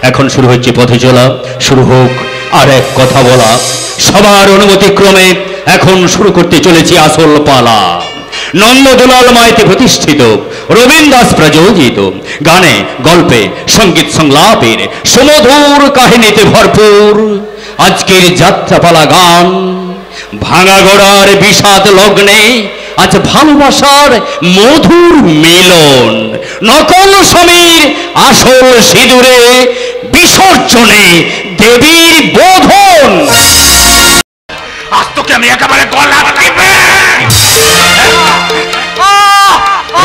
এখন শুরু হচ্ছে পথে চলা, শুরু হোক আর এক কথা বলা। সবার অনুমতি ক্রমে এখন শুরু করতে চলেছি আসল পালা। নন্দদুলাল মাইতি প্রতিষ্ঠিত, রবীন দাস প্রযোজিত, গানে গল্পে সঙ্গীত সংলাপের সুমধুর কাহিনীতে ভরপুর আজকের যাত্রাপালা গান। ভাঙা গড়ার বিষাদ লগ্নে আজ ভালোবাসার মধুর মিলন, নকল স্বামীর আসল সিঁদুরে বিসর্জনে দেবীর বোধন। আজ তোকে আমি একেবারে গলা টিপে।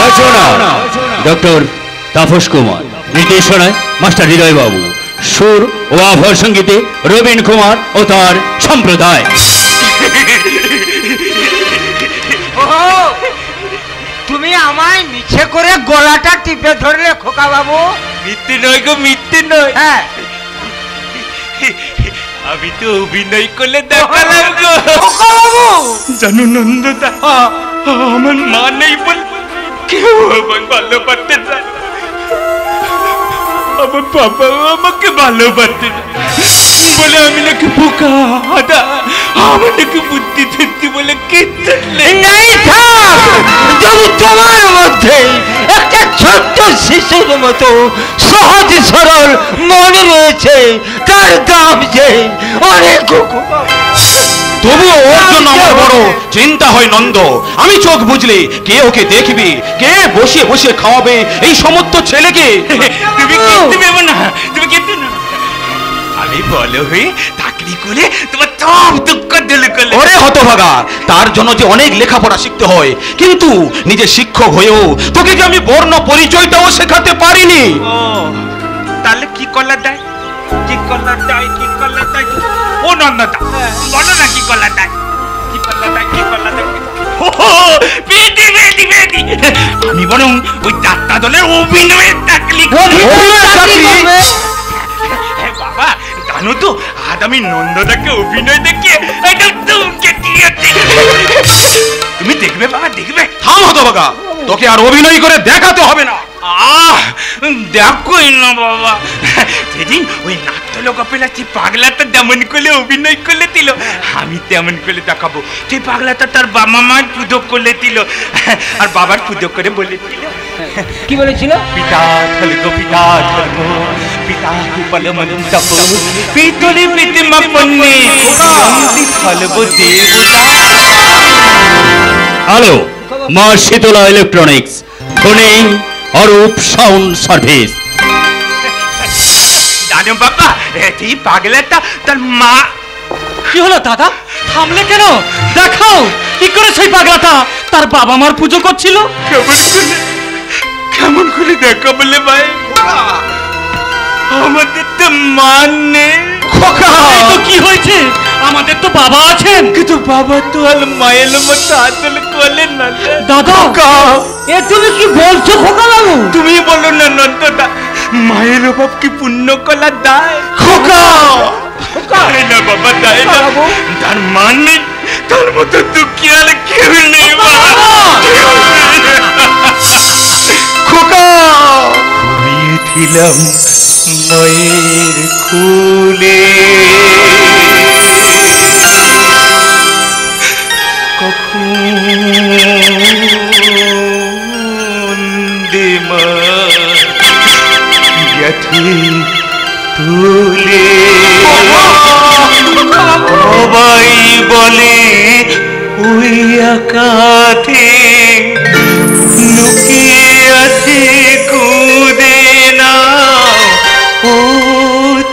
রচনা ডক্টর তাপস কুমার, নির্দেশনায় মাস্টার হৃদয় বাবু, সুর ও আভর সঙ্গীতে রবীন কুমার ও তার সম্প্রদায়। তুমি আমায় নিচে করে গলাটা টিপে ধরলে খোকা বাবু? মিথ্যে নয় গো, মিথ্যে নয়। হ্যাঁ, আমি তো অভিনয় করলে দেখালাম গো। খোকা বাবু জানো নন্দদা, আমার মা নেই বল কেউ আমায় ভালোবাসতে চায়। আমার বাবা আমাকে ভালোবাসতে বলে আমি নাকি বোকা, আমার নাকি বুদ্ধি ধরতি বলে কিচ্ছু নেই। যদি তোমার মধ্যে একটা ছোট্ট শিশুর মতো সহজ সরল মন রয়েছে, তার দাম যে অনেক। তবুও ওর জন্য আমার বড় চিন্তা হয় নন্দ। আমি চোখ বুঝলে কে ওকে দেখবি, কে বসিয়ে বসিয়ে খাওয়াবে এই সমস্ত ছেলেকে? তুমি কিনতে দেবে না, তুমি কিনতে না। আমি বলো হয়ে চাকরি করে তোমার সব দুঃখ দূর করলে। ওরে হতভাগা, তার জন্য যে অনেক লেখাপড়া শিখতে হয়, কিন্তু নিজে শিক্ষক হয়েও তোকে যে আমি বর্ণ পরিচয়টাও শেখাতে পারিনি। ও তাহলে কি করলা দেয়, কি করলা দেয়, কি করলা দেয়? ও নন্দদা বলো না কি করলা দেয়, কি করলা দেয়, কি করলা দেয়? পেটি পেটি পেটি। আমি বরং ওই যাত্রা দলের অভিনয়ের চাকরি বাবা। জানো তো আজ আমি নন্দদাকে অভিনয় দেখিয়ে তুমি দেখবে বাবা, দেখবে। থাম হতভাগা, তোকে আর অভিনয় করে দেখাতে হবে না। দেখোই না বাবা, সেদিন ওই নাট্যলোক পেলাচ্ছি পাগলাটা যেমন করে অভিনয় করলে দিল, আমি তেমন করে দেখাবো। সেই পাগলাটা তার বাবা মার পুজো করলে দিল, আর বাবার পুজো করে বলেছিল। কি বলেছিল? পিতা থলগো, পিতা থলগো, পিতা কুপল মন্তপ, পিতলি প্রতিমা পন্নে থলগো দেবতা। হ্যালো, মা শীতলা ইলেকট্রনিক্স, ফোনে অরূপ সাউন্ড সার্ভিস। জানো বাবা, এই পাগলাটা তার মা। কি হলো দাদা, থামলে কেন? দেখাও কি করে সেই পাগলাটা তার বাবা মার পুজো করছিল। কেমন করে দেখা বলে ভাই, আমাদের তো মান নেই। তো কি হয়েছে, আমাদের তো বাবা আছেন। কিন্তু বাবা তো আর মায়ের মতো আদল করলেন না দাদা। এ তুমি কি বলছো খোকা বাবু? তুমি বলো না নন্দদা, মায়ের অভাব কি পুণ্য কলা দায়? খোকা দায় না বাবা, দায় না। তার মান নেই, তার মতো দুঃখী আর কেউ নেই খোকা। ঘুমিয়েছিলাম মায়ের কুলে, কখন দেমা গেছে তুলে। সবাই বলে ওই আকাশে লুকিয়ে আছে খুদে না, ও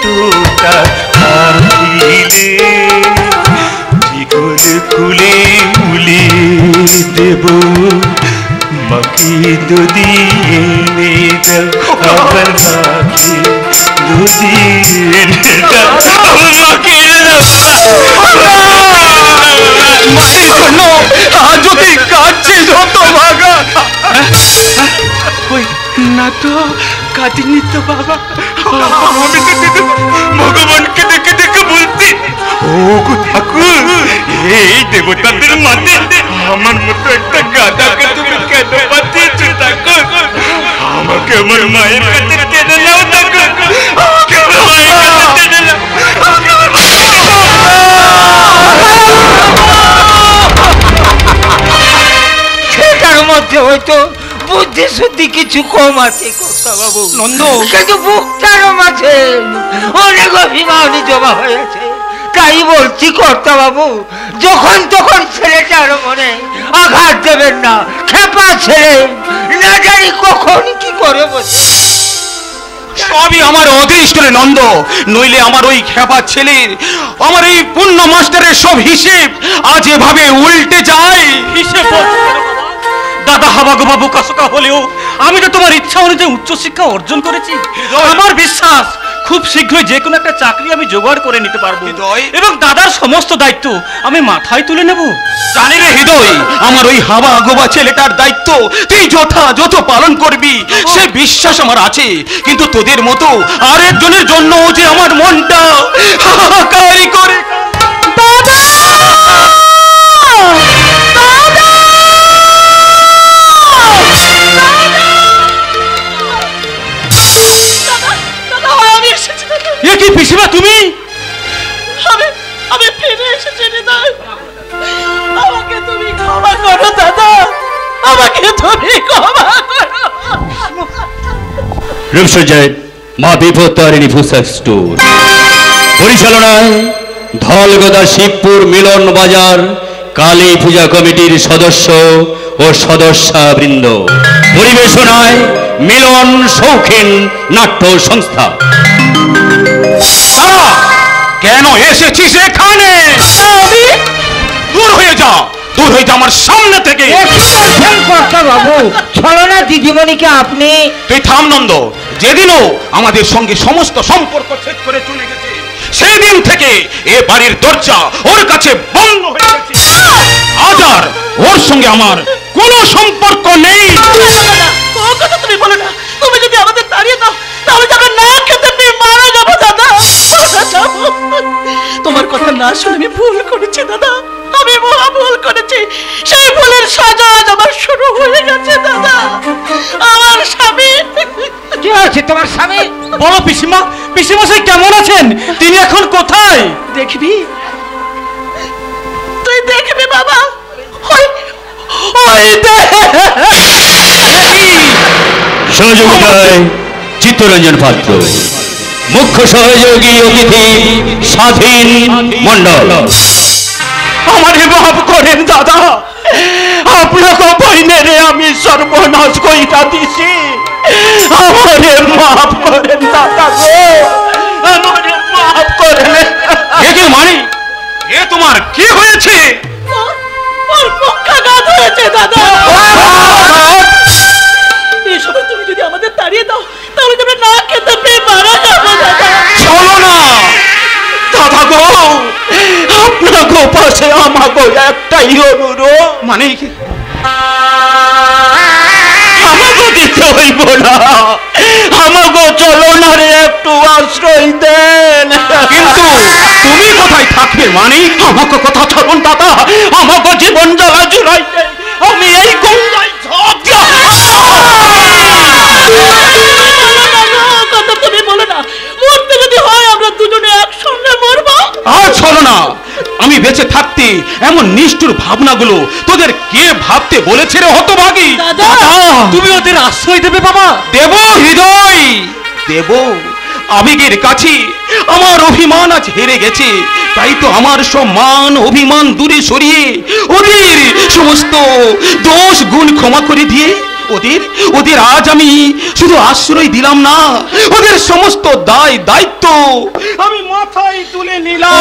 তোটা আহিলে জীবন খুলে উলে দেব, মাকে যদি এনে দাও, আবার মাকে যদি এনে দাও, মাকে মায়ের জন্য যদি কাঁদছিস হতভাগা। ওই না তো কাঁদিনি তো বাবা, আমি তো ভগবানকে দেখে দেখে বলছি, ও ঠাকুর এই দেবতাদের মাঝে আমার মতো একটা গাধাকে তুমি কেন পাঠিয়েছো ঠাকুর? আমাকে আমার মায়ের কাছে টেনে নাও ঠাকুর, বুদ্ধি শুদ্ধি কিছু কম আছে কর্তা বাবু। নন্দ। কিন্তু বুকটারও মাঝে অনেক অভিমানী জমা হয়েছে। তাই বলছি কর্তা বাবু, যখন তখন ছেলেটার মনে আঘাত দেবেন না। খেপা ছেলে, না জানি কখন কি করে বসে। সবই আমার অদৃষ্ট রে নন্দ, নইলে আমার ওই খেপা ছেলের, আমার এই পূর্ণ মাস্টারের সব হিসেব আজ এভাবে উল্টে যায়। হিসেব বলতে পারো বাবা? দাদা হাবাগো বাবু কাসকা হলেও আমি তো তোমার ইচ্ছা অনুযায়ী উচ্চশিক্ষা অর্জন করেছি। আমার বিশ্বাস খুব শীঘ্রই যে কোনো একটা চাকরি আমি জোগাড় করে নিতে পারবো হৃদয়। এবং দাদার সমস্ত দায়িত্ব আমি মাথায় তুলে নেব। জানি রে হৃদয়, আমার ওই হাওয়া গোবা ছেলেটার দায়িত্ব তুই যথাযথ পালন করবি, সে বিশ্বাস আমার আছে। কিন্তু তোদের মতো আরেকজনের জন্য যে আমার মনটা হাহাকারি করে। এ কি পিসিমা তুমি? আমি ফিরে এসেছি হৃদয়, আমাকে তুমি ক্ষমা করো দাদা, আমাকে তুমি ক্ষমা করো। রূপসজ্জায় মা বিপত্তারিণী ফুসা স্টোর পরিচালনায় ধলগদা শিবপুর মিলন বাজার কালী পূজা কমিটির সদস্য ও সদস্যবৃন্দ, পরিবেশনায় মিলন শৌখিন নাট্য সংস্থা। তারা কেন এসেছিস এখানে? দূর হয়ে যা, দূর হয়ে যা আমার সামনে থেকে। কর্তা বাবু, ছলনা দিদিমণিকে আপনি। তুই থাম নন্দ। যেদিনও আমাদের সঙ্গে সমস্ত সম্পর্ক ছেদ করে চলে গেছে, সেই দিন থেকে এ বাড়ির দরজা ওর কাছে বন্ধ হয়ে গেছে। আজ আর ওর সঙ্গে আমার কোনো সম্পর্ক নেই। ও কথা তুমি বলো না, তুমি যদি আমাদের তাড়িয়ে দাও তাহলে যাবে না খেতে পেয়ে মারা যাবো দাদা, মারা যাবো। তোমার কথা না শুনে আমি ভুল করেছি দাদা, আমি মহা ভুল করেছি। সেই ভুলের সাজা আজ আমার শুরু হয়ে গেছে দাদা। আমার স্বামী। কি হয়েছে তোমার স্বামী? বলো পিসিমা, পিসিমশাই কেমন আছেন? তিনি এখন কোথায়? দেখবি, তুই দেখবি বাবা, ওই ওই দেখ। সহযোগিতায় চিত্তরঞ্জন পাত্র, মুখ্য সহযোগী অতিথি স্বাধীন মণ্ডল। আমারে মাফ করেন দাদা, আপনাকে বইনেরে আমি সর্বনাশ কইরা দিছি। আমারে মাফ করেন দাদা গো, আমারে মাফ করেন। এ কি মানে? এ তোমার কি হয়েছে? ওর পক্ষাঘাত হয়েছে দাদা। এই সময় তুমি যদি আমাদের তাড়িয়ে দাও তাহলে তুমি না খেতে পেয়ে মারা যাবো দাদা। চলো না দাদা গো, আপনাকে পাশে আমাকে একটাই অনুরোধ। মানে আমাকে দিতে হইব না, আমাকে চলো না রে একটু আশ্রয় দেন। কিন্তু তুমি কোথায় থাকবে মানে? আমাকে কথা ছাড়ুন দাদা, আমাকে জীবন জ্বালা জুড়াইতে আমি এই গঙ্গায় ঝাঁপ দিয়া। কথা তুমি বলো না, মরতে যদি হয় আমরা দুজনে একসঙ্গে মরবো। আর চলো না, আমি বেঁচে থাকতে এমন নিষ্ঠুর ভাবনাগুলো তোদের কে ভাবতে বলেছে রে হতভাগী? দাদা, তুমি ওদের আশ্রয় দেবে বাবা? দেব হৃদয়, দেব। আবেগের কাছে আমার অভিমান আজ হেরে গেছে, তাই তো আমার সব মান অভিমান দূরে সরিয়ে ওদের সমস্ত দোষ গুণ ক্ষমা করে দিয়ে ওদের ওদের আজ আমি শুধু আশ্রয় দিলাম না, ওদের সমস্ত দায় দায়িত্ব আমি মাথায় তুলে নিলাম।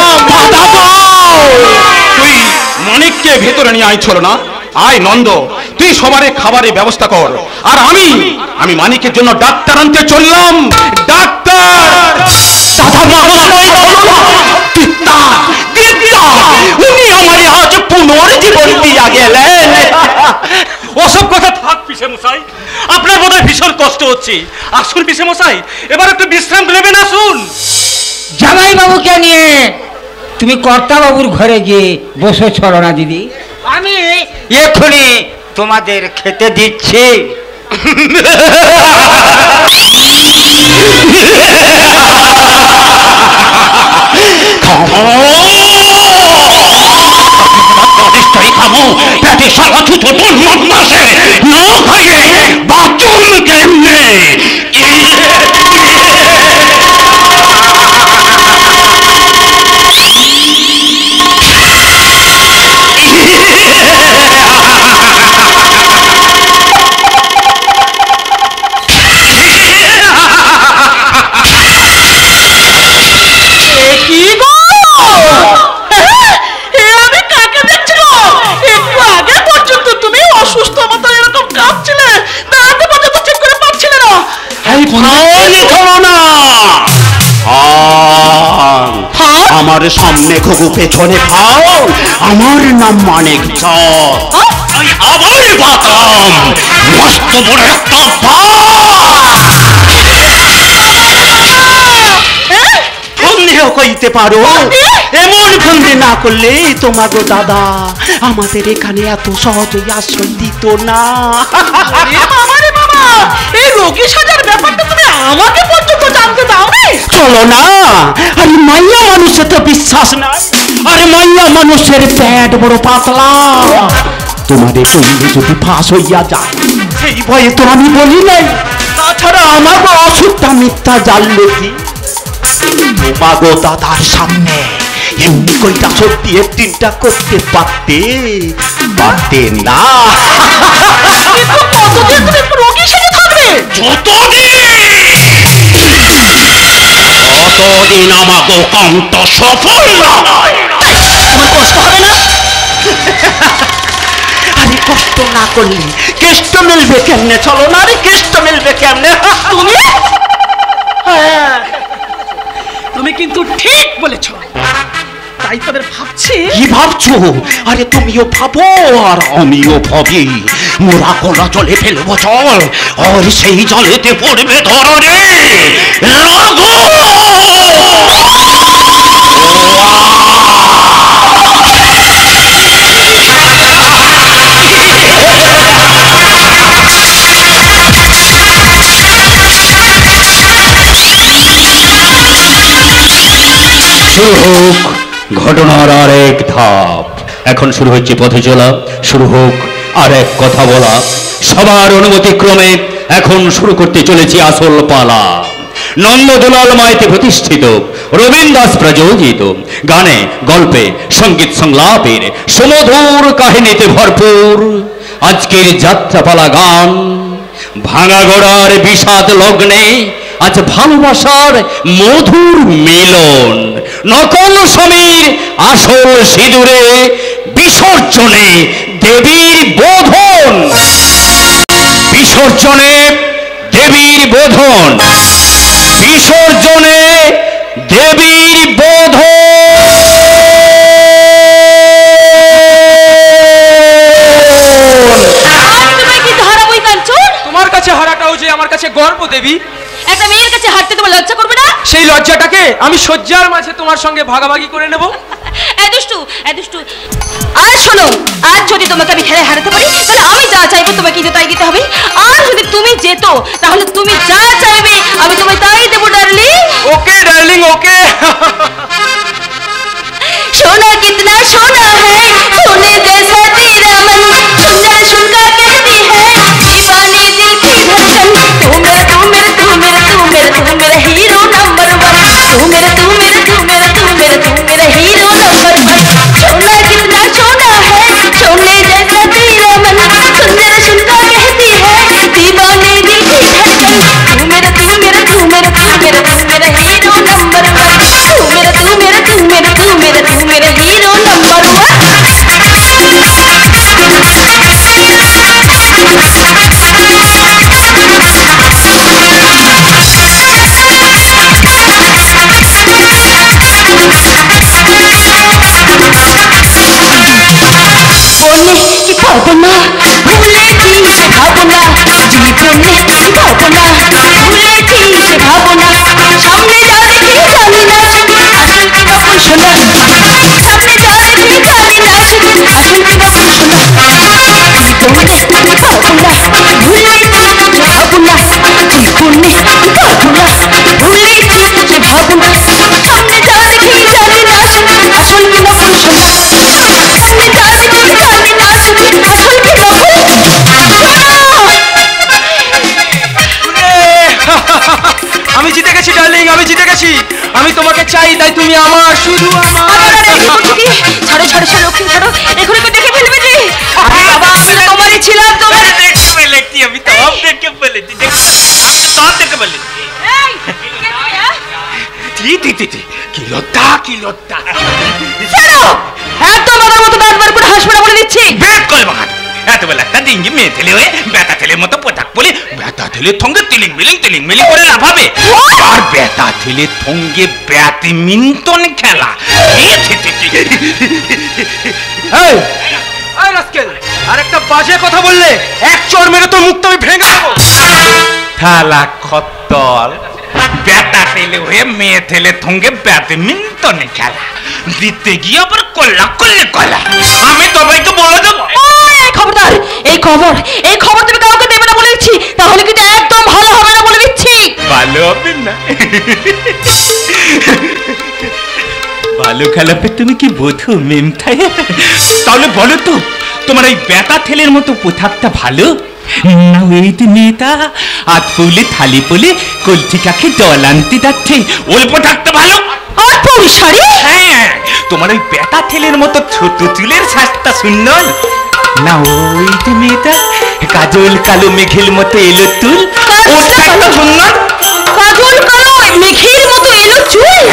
তুই মানিককে ভেতরে নিয়ে আয়, ছিল না? আয় নন্দ, তুই সবারে খাবারের ব্যবস্থা কর, আর আমি মানিকের জন্য ডাক্তার আনতে চললাম। ডাক্তার! উনি আমারে আজ পুনর্জীবন দিয়া গেলেন। ওসব কথা থাক পিসে মশাই, আপনার বোধহয় ভীষণ কষ্ট হচ্ছে। আসুন পিসে মশাই, এবার একটু বিশ্রাম নেবেন, আসুন। জামাই বাবুকে নিয়ে তুমি কর্তা বাবুর ঘরে গিয়ে বসে ছলনা দিদি, আমি এক্ষুনি তোমাদের খেতে দিচ্ছি। পেটে সারা ছুটো না খাইয়ে বাপ আমার সামনে ঘুঘু পেছনে খাও, আমার নাম মানিক চক। আমি আবার বাতাম মস্ত বড় একটা সন্দেহ কইতে পারো, এমন ফন্দি না করলে তোমাগো দাদা আমাদের এখানে এত সহজেই আশ্রয় দিত না। এই রোগী সাজার ব্যাপারটা তুমি আমাকে পর্যন্ত জানতে দাও না। চলো না, আরে মাইয়া মানুষের তো বিশ্বাস নাই, আরে মাইয়া মানুষের পেট বড় পাতলা, তোমাদের সঙ্গে যদি ফাঁস হইয়া যায় সেই ভয়ে তো আমি বলি নাই। তাছাড়া আমার অসুখটা মিথ্যা জানলে কি তোমাগো দাদার সামনে এমনি কইটা সত্যি একদিনটা করতে পারতে না। কতদিন তুমি রোগী সেজে থাকবে? যতদিন আমাকে কান্ত সফল না হয়। তোমার কষ্ট হবে না? আরে কষ্ট না করলে কেষ্ট মিলবে কেমনে? চলো না, আরে কেষ্ট মিলবে কেমনে? তুমি তুমি কিন্তু ঠিক বলেছ, তাই তাদের ভাবছি। কি ভাবছো? আরে তুমিও ভাবো আর আমিও ভাবি, মোরা কোলা জলে ফেলবো জল, আর সেই জলেতে পড়বে ধরনে রাগো। শুরু হোক ঘটনার আর এক ধাপ। এখন শুরু হচ্ছে পথে চলা, শুরু হোক আর এক কথা বলা। সবার অনুমতি ক্রমে এখন শুরু করতে চলেছি আসল পালা। নন্দদুলাল মাইতি প্রতিষ্ঠিত, রবীন দাস প্রযোজিত, গানে গল্পে সঙ্গীত সংলাপের সুমধুর কাহিনীতে ভরপুর আজকের যাত্রাপালা গান। ভাঙা গোড়ার বিষাদ লগ্নে আজ ভালোবাসার মধুর মিলন, নকল সমীর আসল সিঁদুরে বিসর্জনে দেবীর বোধন, বিসর্জনে দেবীর বোধন, বিসর্জনে দেবীর বোধন। তোমার কাছে হারাটাও যে আমার কাছে গর্ব দেবী। একটা মেয়ের কাছে হাঁটতে তোমার লজ্জা করবে না? সেই লজ্জাটাকে আমি শয্যার মাঝে তোমার সঙ্গে ভাগাভাগি করে নেব। এই দুষ্টু, এই দুষ্টু, আর শোনো, আজ যদি তোমাকে আমি খেলায় হারাতে পারি তাহলে আমি যা চাইবো তোমাকে কিন্তু তাই দিতে হবে। আর যদি তুমি যেত তাহলে তুমি যা চাইবে আমি তোমায় তাই দেবো ডার্লিং। ওকে ডার্লিং, ওকে। सोना कितना सोना है, सोने जैसा तेरा मन, सुंदर सुनकर कहती है दीवानी दिल की धड़कन। तू मेरा तू मेरा तू मेरा तू मेरा तू मेरा हीरो नंबर वन। तू मेरा तू मेरा तू मेरा तू मेरा तू मेरा हीरो नंबर वन। सोना कितना सोना है, सोने जैसा तेरा मन, सुंदर सुनकर कहती है दीवानी दिल की धड़कन। तू मेरा तू मेरा तू मेरा तू मेरा तू मेरा हीरो नंबर वन। तू मेरा तू मेरा तू मेरा तू मेरा तू मेरा हीरो नंबर वन। बोलने की भावना भूले थी से भावना, जी बोलने की भावना भूले थी से भावना। सामने जा रही जानी ना सकी असल की न कोई सुना, सामने जा रही जानी ना सकी असल की न कोई सुना। जी बोलने की भावना भूले थी से भावना, जी बोलने की भावना भूले थी से भावना। सामने जा रही जानी ना सकी असल की न कोई सुना, सामने जा रही जानी ना सकी असल की न कोई আমি জিতে গেছি ডার্লিং, আমি জিতে গেছি। আমি তোমাকে চাই, তাই তুমি আমার, শুধু আমার। ছাড়ো ছাড়ো ছাড়ো লক্ষ্মী ছাড়ো, এখনই তো দেখে ফেলবে যে। আরে বাবা আমি তো তোমারই ছিলাম, তোমার দেখে বলেছি আমি, তো দেখে বলেছি, দেখে বলেছি। কি লজ্জা, কি লজ্জা। ছাড়ো, একদম আমার মতো দাঁত বার করে হাসপাতাল বলে দিচ্ছি। বেদ করে বাগান, এত বেলা একটা ডিঙ্গি মেয়ে ছেলে হয়ে বেটা ছেলের মতো পোশাক পরে বেটা ছেলের সঙ্গে তিলিং মিলিং করে লাফাবে আর বেটা ছেলের সঙ্গে ব্যাডমিন্টন খেলা আর একটা বাজে কথা বললে এক চড় মেরে তোর মুখটা আমি ভেঙে দেবো। থালা খত্তল বেটা ছেলে হয়ে মেয়ে ছেলের সঙ্গে ব্যাডমিন্টন খেলা দিতে গিয়ে আবার কল্লা আমি সবাইকে বলে দেবো। খবরদার, এই খবর তুমি কাউকে দেবে না বলে দিচ্ছি, তাহলে কিন্তু একদম ভালো হবে না বলে দিচ্ছি। ভালো হবে না? ভালো খেলাপে তুমি কি বোঝো মেমথাই? তাহলে বলো তো, তোমার এই বেটা ছেলের মতো পোশাকটা ভালো না ওই মেয়েটা হাত ফুলে থালি ফুলে কলটি কাকে জল আনতে যাচ্ছে ওই পোশাকটা ভালো? আর পরি শাড়ি? হ্যাঁ, তোমার ওই বেটা ছেলের মতো ছোট চুলের শ্বাসটা সুন্দর না ওই যে মেয়েটা কাজল কালো মেঘের মতো এলো চুল ওর শ্বাসটা সুন্দর? কাজল কালো মেঘের মতো এলো চুল?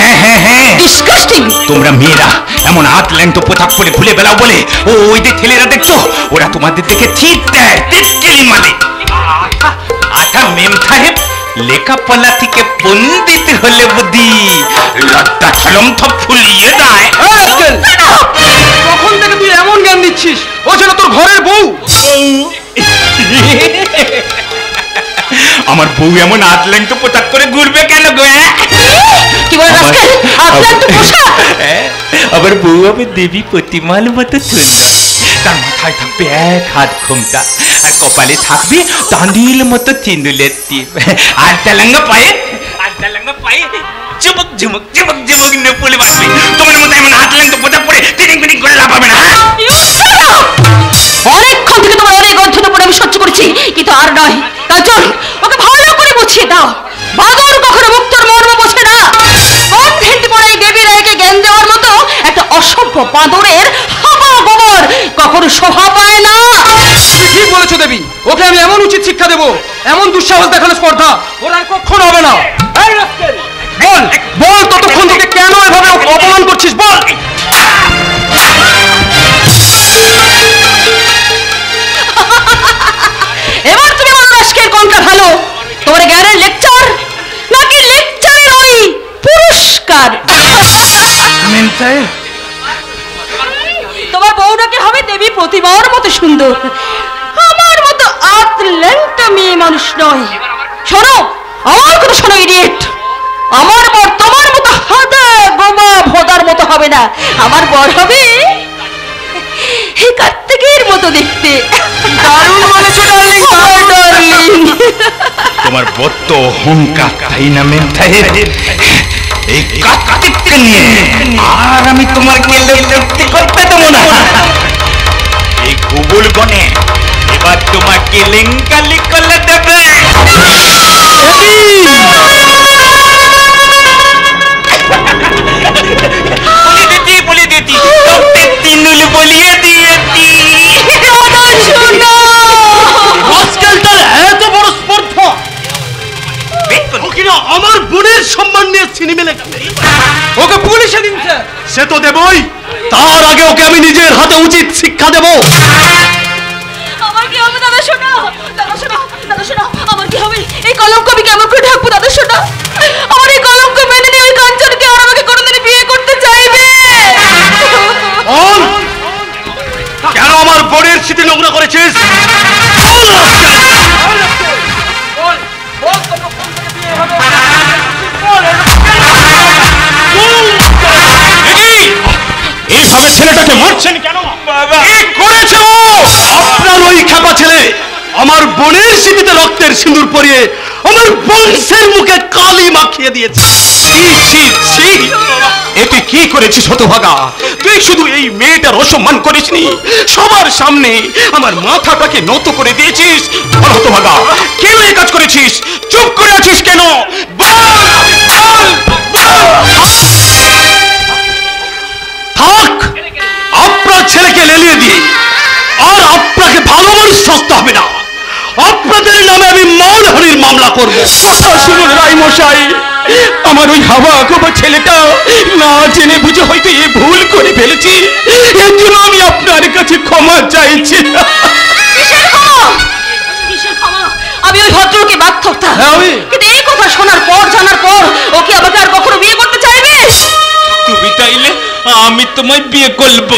হ্যাঁ ডিসকাস্টিং। তোমরা মেয়েরা এমন হাত ল্যাংটো পোশাক পরে ঘুরে বেড়াও বলে ওই যে ছেলেরা দেখছো ওরা তোমাদের দেখে ছিট দেয়, টিটকিরি মারে। আচ্ছা মেম সাহেব, লেখাপড়া থেকে পণ্ডিত হলে বুদ্ধি লজ্জা ছলম থপ ফুলিয়ে দেয়। কখন থেকে তুই এমন জ্ঞান দিচ্ছিস? ও যেন তোর ঘরের বউ। আমার বউ এমন হাত ল্যাংটো পোশাক করে ঘুরবে কেন গো? কি বলে রাস্কেল? আপনার তো পোশাক। আবার বউ হবে দেবী প্রতিমার মতো সুন্দর, তার মাথায় থাকবে এক হাত ঘোমটা আর কপালে থাকবে তাঁদিল মতো চিন্দুলের টিপ আর তেলেঙ্গা পায়ে চুমুক ঝুমুক নেপুলে বাজবে। তোমার মতো এমন হাত ল্যাংটো পোশাক পরে টিনিং করে লাফাবে না। অনেকক্ষণ থেকে তোমার অনেক অধ্যত পরে আমি সহ্য করেছি, কিন্তু আর নয়। কাজল, ওকে ভালো করে বুঝিয়ে দাও, বাদর কখনো মুক্তর মর্ম বোঝে না। কনভেন্ট পড়াই দেবী রায়কে জ্ঞান দেওয়ার মতো একটা অসভ্য বাদরের হাবা গোবর কখনো শোভা পায় না। ঠিক বলেছো দেবী, ওকে আমি এমন উচিত শিক্ষা দেবো, এমন দুঃসাহস দেখানো স্পর্ধা ওর আর কখনো হবে না। বল ততক্ষণ থেকে কেন এভাবে অপমান করছিস বল। এবার তুমি বলো রাস্কেল কোনটা ভালো, তোমার জ্ঞানের লেকচার নাকি লেকচারের ওই পুরস্কার? তোমার বউটাকে হবে দেবী প্রতিমার মতো সুন্দর, আমার মতো আতলেন্টা মেয়ে মানুষ নয়। শোনো আমার কথা শোনো ইডিয়েট, আমার বর তোমার মতো হাদা গোমা ভোদার মতো হবে না, আমার বর হবে এই কার্তিকের মতো দেখতে। দারুণ বলেছো ডার্লিং, ডার্লিং। তোমার বত্ত অহংকার, তাই না মেম সাহেব? এই কার্তিককে নিয়ে আর আমি তোমার কেলেঙ্কারি করতে দেবো না। এই গুবুল গনে এবার তোমার কেলেঙ্কারি করলে দেবে। বলে দিয়েছি তিনুল বলিয়ে দিয়েছি। এত বড় স্পর্ধা কিনা আমার বোনের সম্মান নিয়ে সিনেমা লেখবে। ওকে পুলিশে দিন স্যার। সে তো দেবই, তার আগে ওকে আমি নিজের হাতে উচিত শিক্ষা দেব। আমার কি হবে দাদা শোনো, দাদা শোনো, দাদা শোনো, আমার কি হবে? এই কলঙ্ক আমি কেমন করে ঢাকবো দাদা শোনো? আমার এই কলঙ্ক মেনে নিয়ে ওই কাঞ্চনকে আর আমাকে কোনোদিন বিয়ে করতে চাইবে? কেন আমার বোনের স্মৃতি নোংরা করেছিস? এইভাবে ছেলেটাকে মারছেন কেন? কি করেছে ও? আপনার ওই খেপা ছেলে আমার বোনের স্মৃতিতে রক্তের সিঁদুর পরিয়ে আমার বংশের মুখে কালি মাখিয়ে দিয়েছে। এতে কি করেছিস হতভাগা? তুই শুধু এই মেয়েটার অসম্মান করিসনি, সবার সামনে আমার মাথাটাকে নত করে দিয়েছিস। বল হতভাগা, কেন এই কাজ করেছিস? চুপ করে আছিস কেন? থাক, আপনার ছেলেকে লেলিয়ে দিয়ে আর আপনাকে ভালো মানুষ সস্তা হবে না। আপনাদের নামে আমি মানহানির মামলা করব। শুনুন রায় মশাই, আমার ওই হাওয়া গোবা ছেলেটা না জেনে বুঝে হয়তো এ ভুল করে ফেলেছি, এর জন্য আমি আপনার কাছে ক্ষমা চাইছি। আমি ওই ভদ্রকে বাদ থাকতাম। হ্যাঁ, আমি। কিন্তু এই কথা শোনার পর, জানার পর, ও কি আমাকে আর কখনো বিয়ে করতে চাইবে? তুমি চাইলে আমি তোমায় বিয়ে করবো।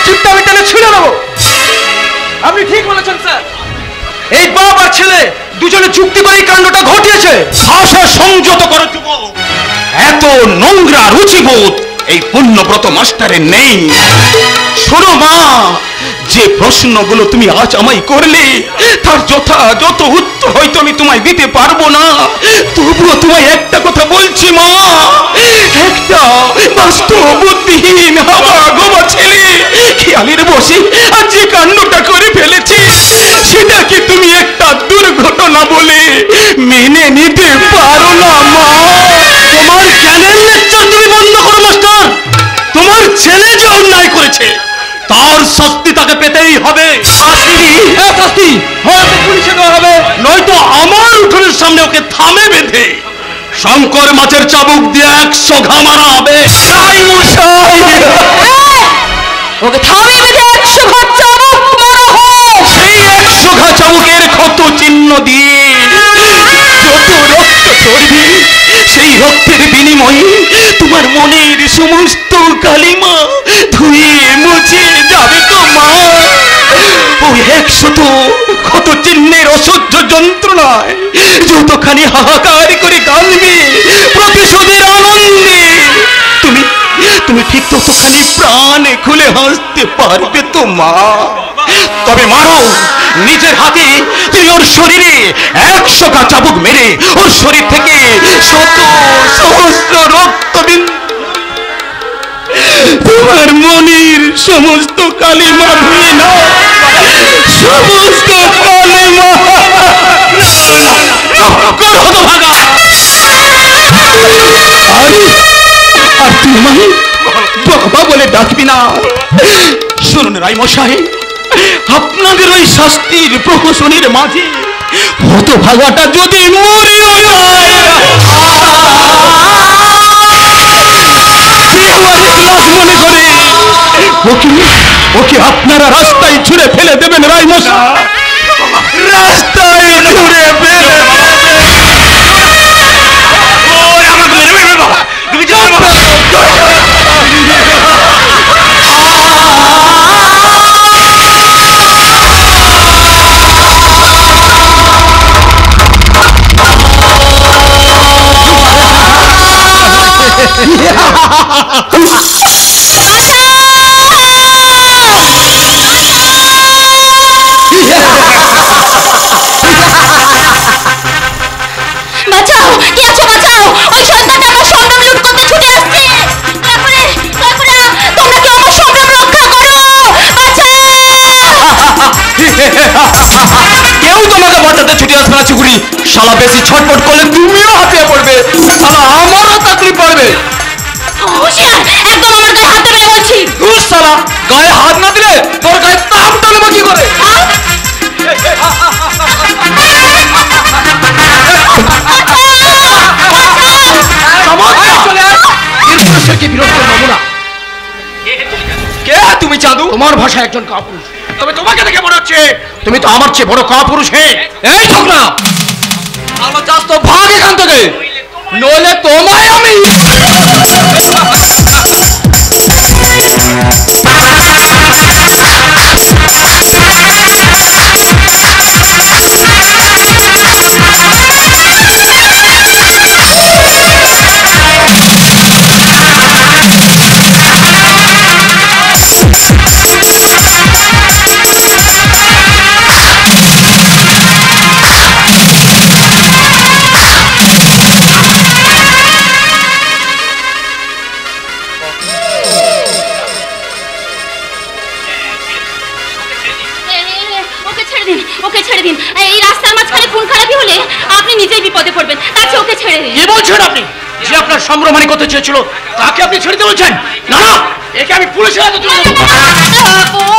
চিন্তা আমি টেনে ছিঁড়ে নেবো। আপনি ঠিক বলেছেন স্যার, এই বাপ আর ছেলে দুজনে চুক্তি করে এই কাণ্ডটা ঘটিয়েছে। ভাষা সংযত করো যুবক, এত নোংরা রুচিবোধ এই পুণ্যব্রত মাস্টারের নেই। শোনো মা, যে প্রশ্নগুলো তুমি আজ আমায় করলে তার যথাযথ উত্তর হয়তো আমি তোমায় দিতে পারবো না, তবুও তোমায় একটা কথা বলছি মা, একটা বাস্তব বুদ্ধিহীন হাবা গোবা ছেলে খেয়ালের বসে আর যে কাণ্ডটা করে ফেলেছে সেটাকে তুমি একটা দুর্ঘটনা বলে মেনে নিতে পারো না মা। তোমার জ্ঞানের লেকচার তুমি বন্ধ করো মাস্টার। তোমার ছেলে যে অন্যায় করেছে তার শাস্তি তাকে পেতেই হবে। শাস্তি হয়তো পুলিশে দেওয়া হবে, নয়তো আমার উঠোনের সামনে ওকে থামে বেঁধে শঙ্কর মাছের চাবুক দিয়ে 100 ঘা মারা হবে। ওকে থামে বেঁধে 100 ঘা চাবুক মারা হোক। সেই 100 ঘা চাবুকের ক্ষত চিহ্ন দিয়ে যত রক্ত ঝরবে সেই রক্তের বিনিময়ে তোমার মনের সমস্ত কালিমা ধুয়ে মুছে যাবে তো মা। ওই 100 ক্ষত চিহ্নের অসহ্য যন্ত্রণায় যতখানি হাহাকার করে কাঁদবে প্রতিশোধের আনন্দে তুমি তুমি ঠিক ততখানি প্রাণে খুলে হাসতে পারবে তো মা। তবে মারো নিজের হাতে, তুমি ওর শরীরে 100 ঘা চাবুক মেরে ওর শরীর থেকে শত সহস্র রক্তবিন্দু তোমার মনের সমস্ত কালিমা ধুয়ে নাও, সমস্ত কালিমা। আর তুমি বাবা বলে ডাকবি না। শুনুন রায় মশাই, আপনাদের ওই শাস্তির প্রহসনের মাঝে হতভাগাটা যদি মরেও যায়, মনে করে ওকে আপনারা রাস্তায় ছুঁড়ে ফেলে দেবেন রায় মশাই, রাস্তায় ছুঁড়ে ফেলে কেউ তোমাকে বাঁচাতে ছুটে আসবে না চুকুরি। শালা বেশি ছটপট করলে তুমিও হাতিয়ে পড়বে, শালা আমারও তাকলিফ পড়বে। একদম আমার গায়ে হাত দেবে না বলছি। শালা গায়ে হাত না দিলে তোর গায়ে তাপ টানবো কি করে? কে তুমি চাঁদু? তোমার ভাষা একজন কাপুরুষ, তবে তোমাকে দেখে মনে হচ্ছে তুমি তো আমার চেয়ে বড় কাপুরুষ। হে এই ছোকরা, ভালো চাস তো ভাগ এখান থেকে, নইলে তোমায় আমি। ওকে ছেড়ে দিন। এই রাস্তার মাঝখানে খুন খারাপি হলে আপনি নিজেই বিপদে পড়বেন, তার চেয়ে ওকে ছেড়ে দিন। কি বলছেন আপনি? যে আপনার সম্ভ্রমানি করতে চেয়েছিল তাকে আপনি ছেড়ে দিতে বলছেন? না না, একে আমি পুলিশের হাতে তুলে দেব।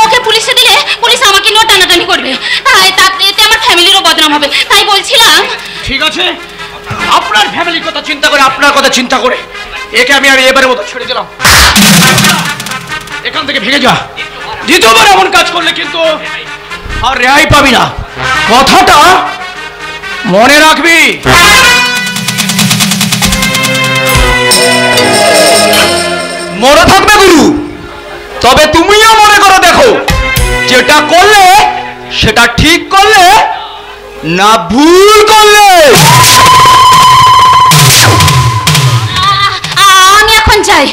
ওকে পুলিশে দিলে পুলিশ আমাকে নিয়ে টানাটানি করবে, তাই তাতে আমার ফ্যামিলিরও বদনাম হবে, তাই বলছিলাম। ঠিক আছে, আপনার ফ্যামিলির কথা চিন্তা করে, আপনার কথা চিন্তা করে একে আমি এবারের মতো ছেড়ে দিলাম। এখান থেকে ভেঙে যা, দ্বিতীয়বার এমন কাজ করলে কিন্তু আর রেহাই পাবি না। কথাটা মনে রাখবি। মনে থাকবে গুরু, তবে তুমিও মনে করে দেখো যেটা করলে সেটা ঠিক করলে না ভুল করলে। আমি এখন যাই।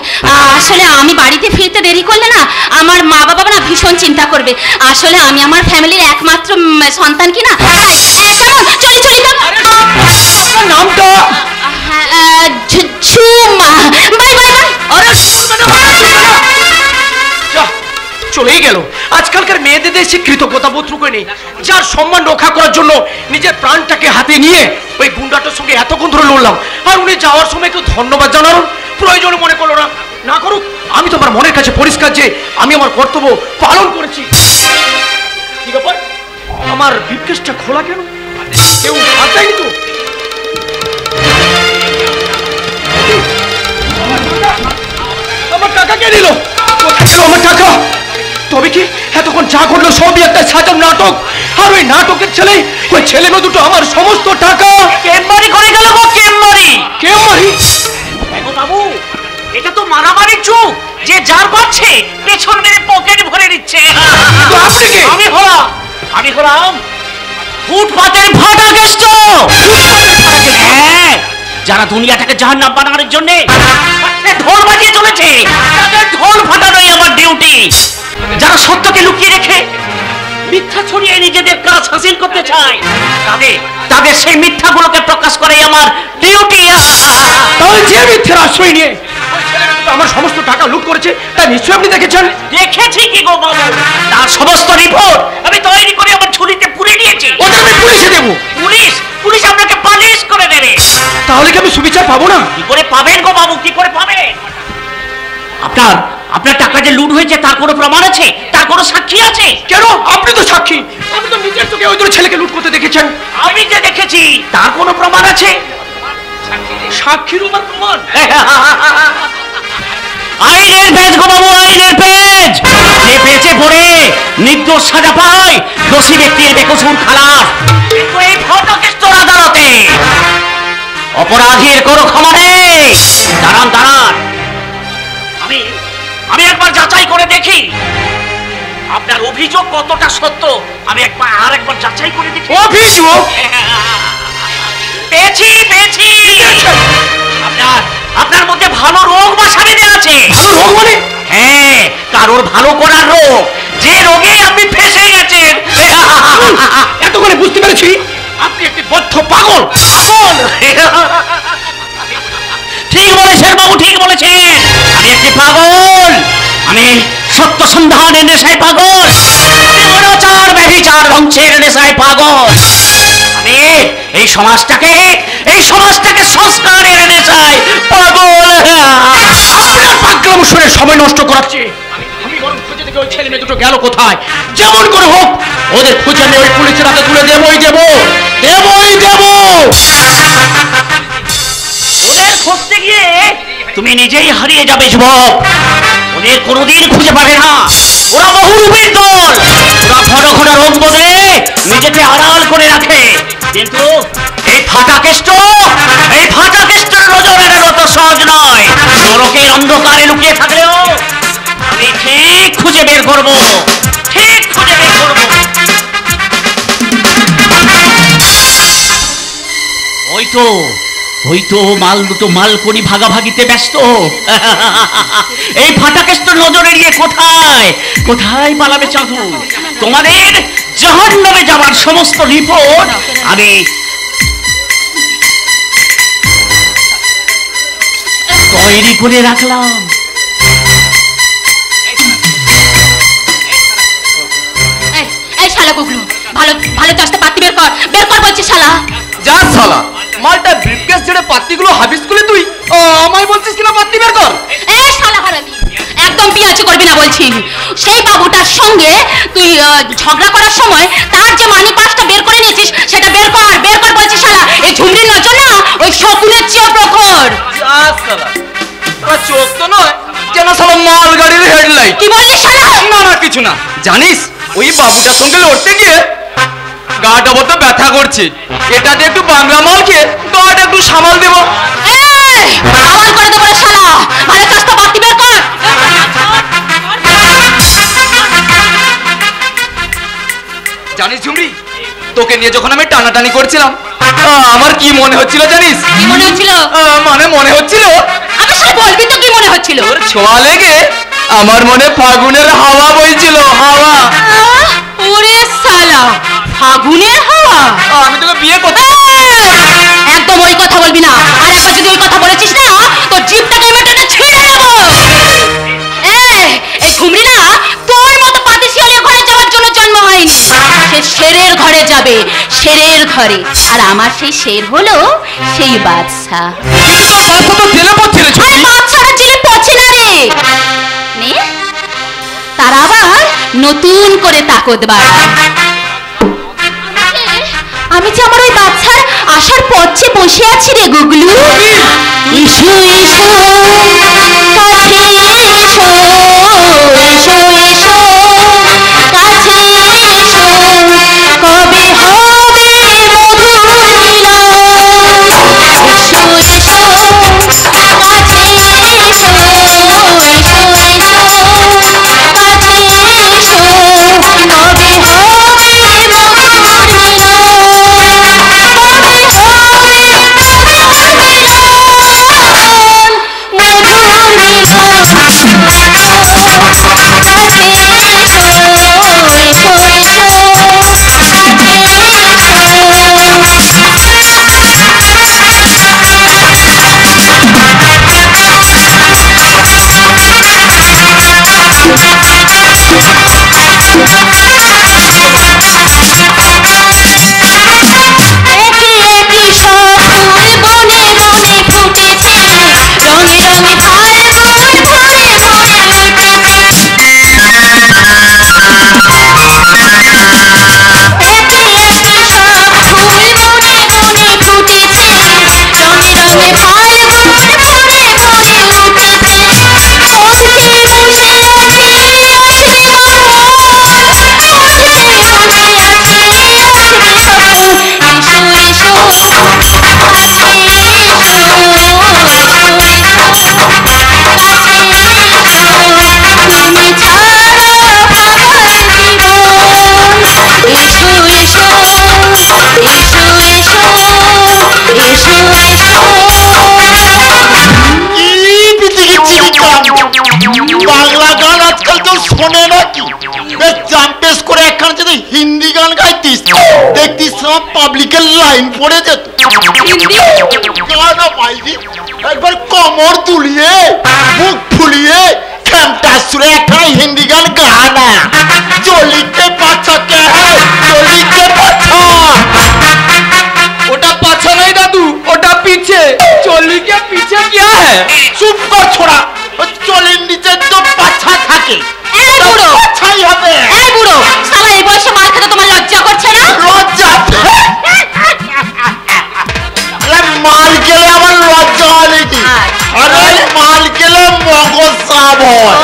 আসলে আমি বাড়িতে ফিরতে দেরি করলে না আমার মা বাবা না ভীষণ চিন্তা করবে। আসলে আমি আমার ফ্যামিলির একমাত্র সন্তান কিনা। কেমন চলি চলি নামটা ঝুমা। Bye bye bye. চলেই গেল। আজকালকার মেয়েদের দেশে কৃতজ্ঞতা বোধটুকু নেই, যার সম্মান রক্ষা করার জন্য নিজের প্রাণটাকে হাতে নিয়ে ওই গুন্ডাটার সঙ্গে এতক্ষণ ধরে লড়লাম, আর উনি যাওয়ার সময় একটু ধন্যবাদ জানানোর প্রয়োজন মনে করলো না। না করুক, আমি তো আমার মনের কাছে পরিষ্কার যে আমি আমার কর্তব্য পালন করেছি। কি ব্যাপার, আমার বিপকেসটা খোলা কেন? কেউ হাত দেয়নি তো? আমার টাকা কে নিল? কোথায় গেল আমার টাকা? তবে কি এতক্ষণ যা ঘটলো সবই একটা সাজার নাটক, আর ওই নাটকের ছেলে, ওই ছেলে মেয়ে দুটো আমার সমস্ত টাকা কেমবারি করে গেল গো, কেমবারি। কেমবারি? দেখো বাবু, এটা তো মারামারির যুগ, যে যার পাচ্ছে পেছন মেরে পকেট ভরে নিচ্ছে। আপনি কে? আমি হলাম ফুটপাতের ফাটা কেষ্ট। হ্যাঁ, যারা দুনিয়াটাকে জাহান্নাম বানানোর জন্য ঢোল বাজিয়ে চলেছে, তাদের ঢোল ফাটানোই আমার ডিউটি। যারা সত্যকে লুকিয়ে রেখে মিথ্যা ছড়িয়ে নিজেদের কাজ হাসিল করতে চায়, তাদের সেই মিথ্যাগুলোকে প্রকাশ করাই আমার ডিউটি। তাহলে যে মিথ্যার আশ্রয় নিয়ে আমার সমস্ত টাকা লুট করেছে তা নিশ্চয়ই আপনি দেখেছেন। দেখেছি কি গো বাবু, তার সমস্ত রিপোর্ট আমি তৈরি করে আমার ঝুলিতে পুরে নিয়েছি। ওটা আমি পুলিশে দেবো। পুলিশ আপনাকে পালিশ করে দেবে। তাহলে কি আমি সুবিচার পাবো না? কি করে পাবেন গো বাবু, কি করে পাবেন? আপনার টাকা যে লুট হয়েছে তার কোনো প্রমাণ আছে? তার কোনো সাক্ষী আছে? কেন? আপনি তো সাক্ষী, আপনি তো নিজের চোখে ওই দুটো ছেলেকে লুট করতে দেখেছেন। আমি যে দেখেছি তার কোনো প্রমাণ আছে? সাক্ষীর উপর প্রমাণ? আইনের পেজ গো বাবু, আইনের পেজ। যে পেজে পড়ে নির্দোষ সাজা পায়, দোষী ব্যক্তির বেকসুর খালাস। কিন্তু এই ফটকেশ্বর আদালতে অপরাধীর কোনো ক্ষমা নেই। দাঁড়ান, আমি একবার যাচাই করে দেখি আপনার অভিযোগ কতটা সত্য। আমি আরেকবার যাচাই করে দেখি। অভিযোগ? পেয়েছি। আপনার মধ্যে ভালো রোগ বা সারিতে আছে। ভালো রোগ মানে? হ্যাঁ, কারোর ভালো করার রোগ, যে রোগে আপনি ফেঁসে গেছেন। এত করে বুঝতে পেরেছি আপনি একটি বদ্ধ পাগল। ঠিক বলেছেন বাবু, ঠিক বলেছেন। আমি একটি পাগল। আমি সত্য সন্ধানের নেশায় পাগল। আমি অনাচার ব্যভিচার ধ্বংসের নেশায় পাগল। আমি এই সমাজটাকে সংস্কারের নেশায় পাগল। আপনার পাগলামো শুনে সময় নষ্ট করাচ্ছে। আমি বরং খুঁজে দেখি ওই ছেলে মেয়ে দুটো গেল কোথায়। যেমন করে হোক ওদের খুঁজে নিয়ে ওই পুলিশের হাতে তুলে দেবই দেব। ওদের খুঁজতে গিয়ে তুমি নিজেই হারিয়ে যাবে যুবক। ওদের কোনোদিন খুঁজে পাবে না। ওরা বহুরূপীর দল। ওরা ঘন ঘন রোগ বদলে নিজেকে আড়াল করে রাখে। কিন্তু এই ফাটাকেষ্টর নজর এড়ানো তো সহজ নয়। নরকের অন্ধকারে লুকিয়ে থাকলেও আমি ঠিক খুঁজে বের করবো। ওই তো মালকড়ি ভাগাভাগিতে ব্যস্ত। এই ফাটাকেষ্টর নজর এড়িয়ে কোথায় পালাবে চাঁদু? তোমাদের জাহান্নামে যাওয়ার সমস্ত রিপোর্ট আমি তৈরি করে রাখলাম। এই শালা গুগলু, ভালো চাষটা পাতি বের কর বলছি শালা। যা শালা, মালটা ব্রিফকেস ছেড়ে পাত্তিগুলো হাবিস করে তুই আমায় বলছিস কিনা পাত্তি বের কর। এই শালা হারামি, একদম পিয়াচি করবি না বলছি। সেই বাবুটার সঙ্গে তুই ঝগড়া করার সময় তার যে মানি পাসটা বের করে নিয়েছিস সেটা বের কর বলছি শালা। এই ঝুমরির নজর না ওই শকুনের চেয়ে প্রখর। যা শালা, তোর চোখ তো নয় যেন শালা মাল গাড়ির হেডলাইট। কি বললি শালা? না কিছু না। জানিস ওই বাবুটার সঙ্গে লড়তে গিয়ে গাটা বড় ব্যথা করছে, এটা দিয়ে একটু বাংলা মাল খেয়ে গাটা একটু সামাল দেবো। সামাল করে দেবো শালা, ভালো কাজটা বাতি বের কর। জানিস ঝুমরি, তোকে নিয়ে যখন আমি টানাটানি করছিলাম আমার কি মনে হচ্ছিল জানিস? কি মনে হচ্ছিল? মানে মনে হচ্ছিল, আমি সব বলবি তো কি মনে হচ্ছিল? তোর ছোঁয়া লেগে আমার মনে ফাগুনের হাওয়া বইছিল, হাওয়া। ওরে শালা, ফাগুনের হাওয়া? আমি তোকে বিয়ে করতে। একদম ওই কথা বলবি না, আর একবার যদি ওই কথা বলেছিস না তোর জিভটাকে আমি টেনে ছিঁড়ে নেবো। এই ঘুমরি না তোর মতো পাতিশিয়ালের ঘরে যাওয়ার জন্য জন্ম হয়নি, সে শেরের ঘরে যাবে, শেরের ঘরে। আর আমার সেই শের হলো সেই বাদশা। বাদশারা জেলে পচে না রে, তারা আবার নতুন করে তাকত বাড়ায়। আমি যে আমার ওই বাচ্চার আসার পথে বসে আছি রে গুগলু। ইসু ইসু কাছে এসো, এসো এসো কাছে এসো, কবে হবে মধুর মিলন। এসো এসো কাছে এসো, এসো এসো কাছে এসো, কবে হবে মধুর মিলন। বাংলা গান আজকাল তো শোনে নাকি? জাম্পেস করে একখানে যদি হিন্দি গান গাইতিস দেখতিস সব পাবলিকের লাইন পড়ে যেত। একবার কমর তুলিয়ে বুক ফুলিয়ে ঘন্টা সুরে একটা হিন্দি গান গানা। চলিকে পাছা কে হ্যায়, চলিকে পাছা। ওটা পাছা নাই দাদু, ওটা পিছে। চলি কে পিছে क्या है? চুপ কর ছোড়া, চলির নিচে তো পাছা থাকে। এই বুড়ো, পাছাই হবে। এই বুড়ো শালা, এই বয়সে মার খেতে তোমার লজ্জা করছে না? লজ্জা? মাল গেলে আবার লজ্জা হয় নাকি? আরে মাল গেলে মগজ সাব হয়।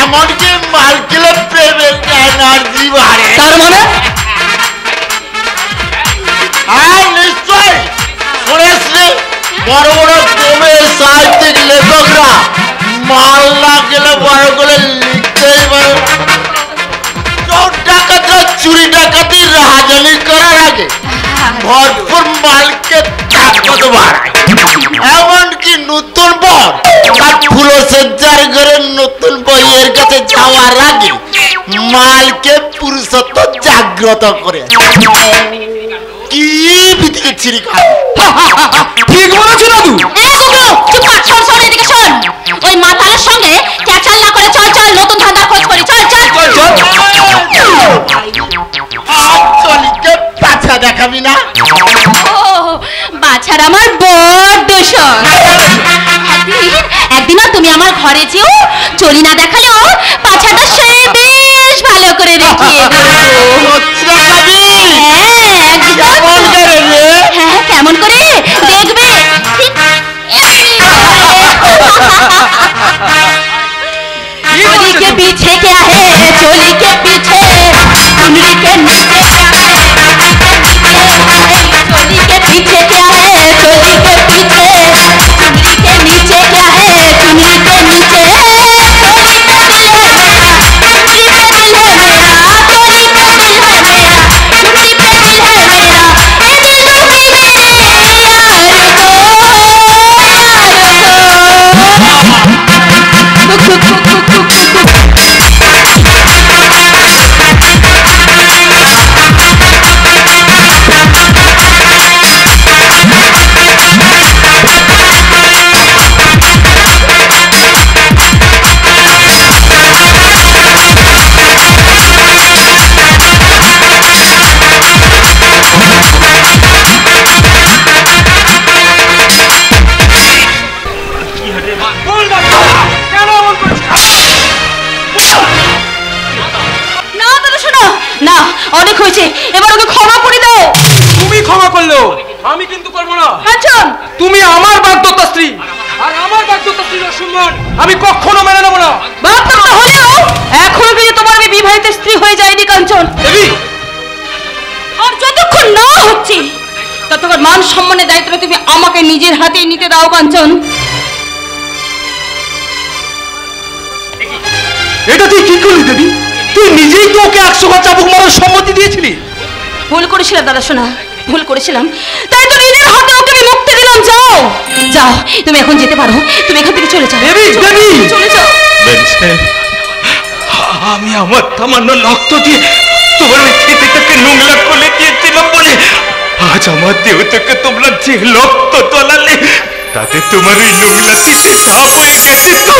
এমনকি মাল গেলে প্রেমের এনার্জি বাড়ে। তার মানে নিশ্চয় শুনেছি বড় বড় প্রেমের সাহিত্যিক লেখকরা মাল না গেলে বড় করে লিখতেই পারে। ডাকাতরা চুরি ডাকাতি রাহাজানি করার আগে ভরপুর মালকে তাকত বাড়ায়। এমনকি নতুন বর তার ফুলসজ্জার ঘরে নতুন বইয়ের কাছে যাওয়ার আগে মালকে পুরুষত্ব জাগ্রত করে। কি বিদিকে ছিরি খায়। ঠিক বলেছো দাদু। এই গুগলু চুপ কর, শোন শোন এদিকে শোন। ওই মাতালের সঙ্গে ক্যাচাল না করে চল চল, নতুন ধান্দা খোঁজ করি। চল চল চলিকে পাছা দেখাবি না? বাছার আমার বড্ড শখ। একদিনও তুমি আমার ঘরে যেও, চলি না দেখালেও পাছাটা সে বেশ ভালো করে দেখিয়ে দেবো। হ্যাঁ, কেমন করে দেখবে? चोली के पीछे क्या है, चोली के पीछे चुनरी के नीचे क्या है, चोली के पीछे क्या है, चोली के पीछे, चुनरी के नीचे क्या है, चुनरी के नीचे, चोली पे दिल है मेरा, चुनरी पे दिल है मेरा, चोली पे दिल है मेरा, चुनरी पे दिल है मेरा, ए दिल लूंगी मेरे यार को, না অনেক হয়েছে, এবার ওকে ক্ষমা করে দাও। তুমি ক্ষমা করলো, আমি কিন্তু করবো না। কাঞ্চন, তুমি আমার বাগদত্তা স্ত্রী, আর আমার বাগদত্তা স্ত্রীর অসম্মান আমি কখনো মেনে নেবো না। বাগদত্তা হলেও এখনো কিন্তু তোমার আমি বিবাহিত স্ত্রী হয়ে যায়নি কাঞ্চন। দেবী, আর যতক্ষণ না হচ্ছে ততক্ষণ মান সম্মানের দায়িত্বটা তুমি আমাকে নিজের হাতেই নিতে দাও কাঞ্চন। এটা তুই কি করলি দেবী? তুই নিজেই তো ওকে 100 বার চাবুক মারার সম্মতি দিয়েছিলি। ভুল করেছিলাম দাদা সোনা, ভুল করেছিলাম, তাই তো নিজের হাতে ওকে আমি মুক্তি দিলাম। যাও যাও, তুমি এখন যেতে পারো, তুমি এখান থেকে চলে যাও। দেবী, দেবী, চলে যাও। আমি আমার সামান্য রক্ত দিয়ে তোমার ওই খেতেটাকে নোংরা করে দিয়েছিলাম বলে আজ আমার দেহ থেকে তোমরা যে রক্ত তোলালে তাতে তোমার ওই নোংরাটিতে সাপ হয়ে গেছে। তো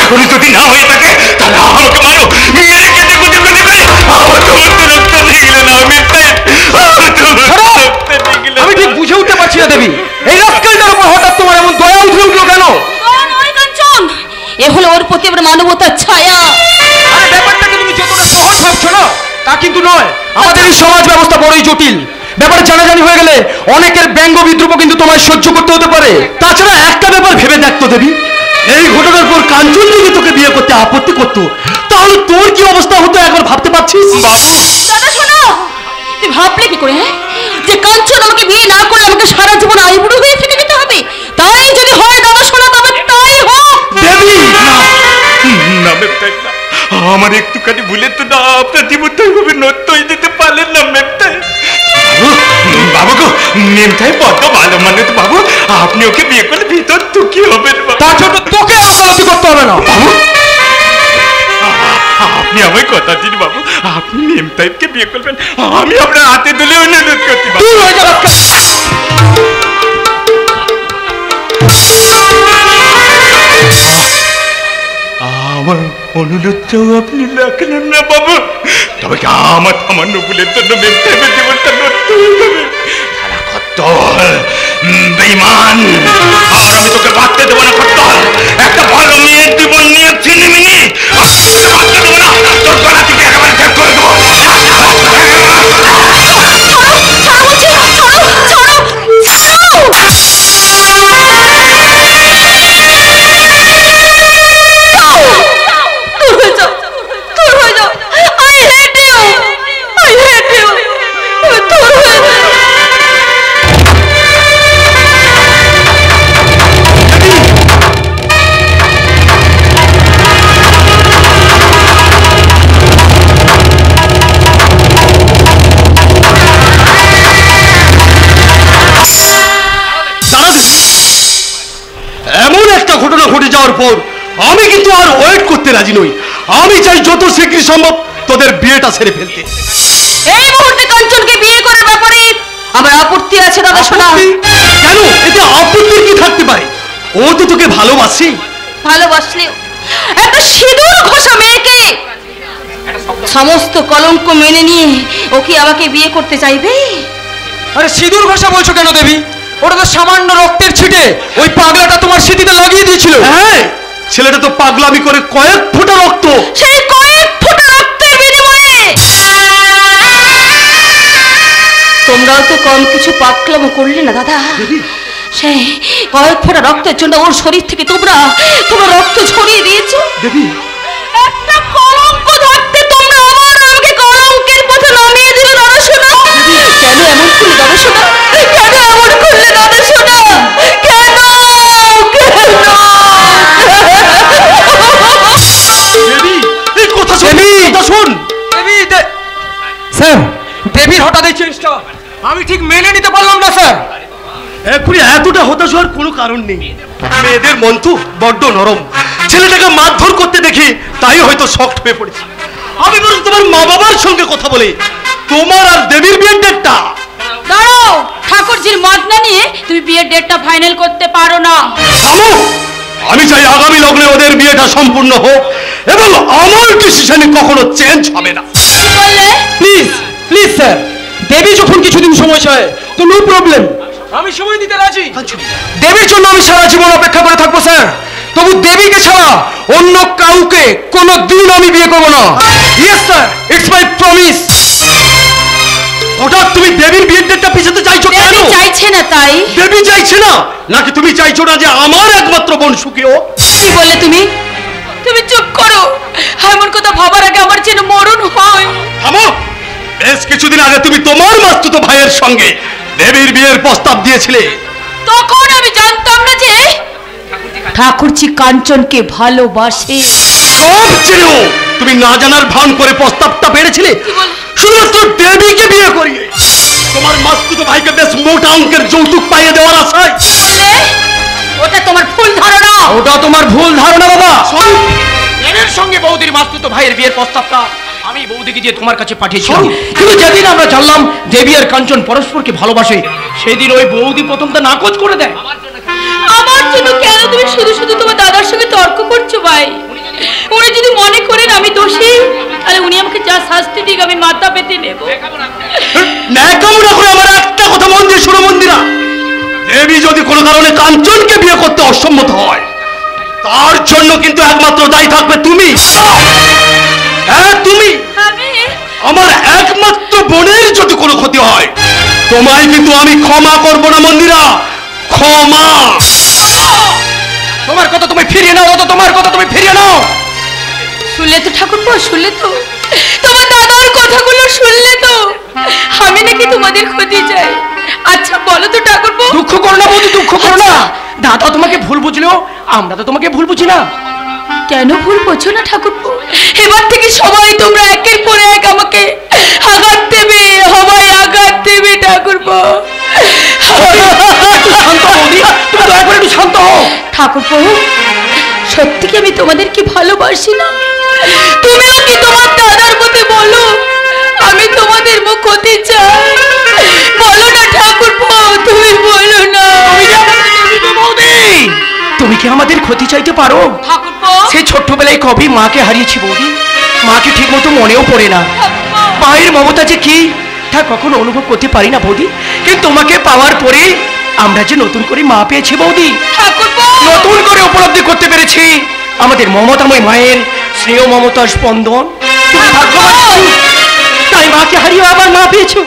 এখন যদি না হয়ে থাকে তাহলে আমাকে মারো, মেরে কেটে কুচি কুচি করে আমার তোমার তো রক্ত নিগলে না। আমি ঠিক বুঝে উঠতে পারছি না দেবী, এই রাস্কেলটার উপর হঠাৎ তোমার এমন দয়া উঠে উঠলো কেন? নয় কাঞ্চন, এ হলো ওর প্রতি আমার মানবতার ছায়া। আরে ব্যাপারটাকে তুমি যতটা সহজ ভাবছো না তা কিন্তু নয়। আমাদের এই সমাজ ব্যবস্থা বড়ই জটিল। ব্যাপারে জানাজানি হয়ে গেলে অনেকের ব্যঙ্গ বিদ্রুপ কিন্তু তোমায় সহ্য করতে হতে পারে। তাছাড়া একটা ব্যাপার ভেবে দেখতো দেবী, এই ঘটনার পর কাঞ্চন যদি তোকে বিয়ে করতে আপত্তি করতো তাহলে তোর কি অবস্থা হতো একবার ভাবতে পারছিস? বাবু, দাদা শোনো, তুই ভাবলে কি করে যে কাঞ্চন আমাকে বিয়ে না করে আমাকে সারা জীবন আইবুড়ো হয়ে থেকে যেতে হবে? তাই যদি হয় দাদা শোনা, তবে তাই হোক। দেবী, না মেমতাই না, আমার একটুখানি ভুলে তো না আপনার জীবনটা এইভাবে নষ্ট হয়ে যেতে পারলেন না মেমতাই। বাবু গো, মেমতাই বড্ড ভালো মানে তো বাবু, আপনি ওকে বিয়ে করলে ভিতর তো কি হবে? তার জন্য তোকে ওকালতি করতে হবে না বাবু। আপনি আমায় কথা দিন বাবু, আপনি মেমতাইকে বিয়ে করবেন, আমি আপনার হাতে তুলে অনুরোধ করতে পারি। তুই হয়ে যা রাস্কেল। আমার অনুরোধটাও আপনি রাখলেন না বাবু, তবে কি আমার সামান্য ভুলের জন্য মেমতাইয়ের জীবনটা নষ্ট হয়ে যাবে? শালা খদ্দর, বেঈমান, আর আমি তোকে বাঁচতে দেবো না খদ্দর। একটা ভালো মেয়ের জীবন নিয়ে ছিনিমিনি বাঁচতে দেবো না, তোর গলা থেকে একেবারে শেষ করে দেবো। ঘটে যাওয়ার পর আমি কিন্তু আর ওয়েট করতে রাজি নই। আমি চাই যত শীঘ্র সম্ভব তোদের বিয়েটা সেরে ফেলতে। এই মুহূর্তে কাঞ্চনকে বিয়ে করার ব্যাপারে আমার আপত্তি আছে দাদা শোনা। কেন? এতে আপত্তির কি থাকতে পারে? ও তো তোকে ভালোবাসে। ভালোবাসলেও একটা সিঁদুর ঘষা মেয়েকে সমস্ত কলঙ্ক মেনে নিয়ে ও কি আমাকে বিয়ে করতে চাইবে? আরে সিঁদুর ঘষা বলছো কেন দেবী? ওটা তো সামান্য রক্তের ছিটে ওই পাগলাটা তোমার স্মৃতিতে লাগিয়ে দিয়েছিল। হ্যাঁ, ছেলেটা তো পাগলামি করে কয়েক ফোঁটা রক্ত, সেই কয়েক ফোঁটা রক্তের বিনিময়ে তোমরাও তো কম কিছু পাগলামো করলে না দাদা। সেই কয়েক ফোঁটা রক্তের জন্য ওর শরীর থেকে তোমরা রক্ত ছড়িয়ে দিয়েছো। দেবী, একটা কলঙ্ক ধরতে তোমরা আবার আমাকে কলঙ্কের পথে নামিয়ে দিলে দাদা শোনা? কেন এমন করলে দাদা শোনা? কেন এমন করলে দাদা শোনা? কেন কথা শোন স্যার, দেবীর হঠাৎ এই চেঞ্জটা আমি ঠিক মেনে নিতে পারলাম না স্যার। এখনই এতটা হতাশ হওয়ার কোনো কারণ নেই। মেয়েদের মন তো বড্ড নরম, ছেলেটাকে মারধর করতে দেখি তাই হয়তো শক্ট হয়ে পড়েছে। আমি বরং তোমার মা বাবার সঙ্গে কথা বলে তোমার আর দেবীর বিয়ের ডেটটা। দাঁড়াও, ঠাকুরজির মত না নিয়ে তুমি বিয়ের ডেটটা ফাইনাল করতে পারো না। থামো, আমি চাই আগামী লগ্নে ওদের বিয়েটা সম্পূর্ণ হোক এবং আমার ডিসিশন কখনো চেঞ্জ হবে না। কি বললে? প্লিজ প্লিজ স্যার, দেবী যখন কিছুদিন সময় চায় তো নো প্রবলেম, আমি সময় দিতে রাজি। দেবীর জন্য আমি সারা জীবন অপেক্ষা করে থাকবো স্যার, তবু দেবীকে ছাড়া অন্য কাউকে কোনোদিন আমি বিয়ে করবো না। Yes sir, it's my promise. হঠাৎ তুমি দেবীর বিয়ের ডেটটা পিছাতে চাইছো কেন? দেবী চাইছে না তাই? দেবী চাইছে না নাকি তুমি চাইছো না যে আমার একমাত্র বোন সুখী হোক? কি বললে তুমি? তুমি চুপ করো, এমন কথা ভাবার আগে আমার যেন মরণ হয়। থামো, বেশ কিছুদিন আগে তুমি তোমার মাস্তুতো ভাইয়ের সঙ্গে দেবীর বিয়ের প্রস্তাব দিয়েছিলে। তখন আমি জানতাম না যে ঠাকুরজি কাঞ্চনকে ভালোবাসে। সব জেনেও তুমি না জানার ভান করে প্রস্তাবটা পেরেছিলে শুধুমাত্র দেবীকে বিয়ে করিয়ে তোমার মাস্তুতো ভাইকে বেশ মোটা অঙ্কের যৌতুক পাইয়ে দেওয়ার আশায়। কি বললে? ওটা তোমার ভুল ধারণা। ওটা তোমার ভুল ধারণা বাবা। দেবীর সঙ্গে বৌদির মাস্তুতো ভাইয়ের বিয়ের প্রস্তাবটা আমি বৌদিকে দিয়ে তোমার কাছে পাঠিয়েছিলাম, কিন্তু যেদিন আমরা জানলাম দেবী আর কাঞ্চন পরস্পরকে ভালোবাসে সেদিন ওই বৌদি প্রথমটা নাকচ করে দেয়। আমার জন্য কেন তুমি শুধু শুধু তোমার দাদার সঙ্গে তর্ক করছো ভাই? উনি যদি মনে করেন আমি দোষী তাহলে উনি আমাকে যা শাস্তি দিক আমি মাথা পেতে নেব। ন্যাকামো না করে আমার একটা কথা মন দিয়ে শোনো মন্দিরা, দেবী যদি কোনো কারণে কাঞ্চনকে বিয়ে করতে অসম্মত হয় তার জন্য কিন্তু একমাত্র দায়ী থাকবে তুমি। হ্যাঁ তুমি। আমার একমাত্র বোনের যদি কোনো ক্ষতি হয় তোমায় কিন্তু আমি ক্ষমা করব না মন্দিরা, ক্ষমা। তোমার কথা তুমি ফিরিয়ে নাও, তোমার কথা তুমি ফিরিয়ে নাও। শুনলে তো ঠাকুরপো, শুনলে তো তোমার দাদার কথাগুলো শুনলে তো? আমি নাকি তোমাদের ক্ষতি চাই? আচ্ছা বলো তো ঠাকুরপো। দুঃখ করো না বৌদি, দুঃখ করো না। দাদা তোমাকে ভুল বুঝলেও আমরা তো তোমাকে ভুল বুঝি না। কেন ভুল বোঝো না ঠাকুরপো? এবার থেকে সবাই তোমরা একের পর এক আমাকে আঘাত দেবে, সবাই আঘাত দেবে ঠাকুরপো। শান্ত বৌদি, তুমি দয়া করে একটু শান্ত হও। ঠাকুরপো, সত্যি কি আমি তোমাদের কি ভালোবাসি না? তুমিও কি তোমার দাদার মতে বলো আমি তোমাদের মুখ হতে চাই? বলো না ঠাকুরপো, তুমি বলো না। বৌদি, তুমি কি আমাদের ক্ষতি চাইতে পারো? ঠাকুরপো, সেই ছোট্টবেলায় কবে মাকে হারিয়েছি বৌদি, মাকে ঠিক মতো মনেও পড়ে না। মায়ের মমতা যে কি তা কখনো অনুভব করতে পারি না বৌদি, কিন্তু তোমাকে পাওয়ার পরে আমরা যে নতুন করে মা পেয়েছি বৌদি, ঠাকুরপো, নতুন করে উপলব্ধি করতে পেরেছি আমাদের মমতাময় মায়ের স্নেহ মমতার স্পন্দন। তুমি ভাগ্যবান, তাই মাকে হারিয়ে আবার মা পেয়েছো।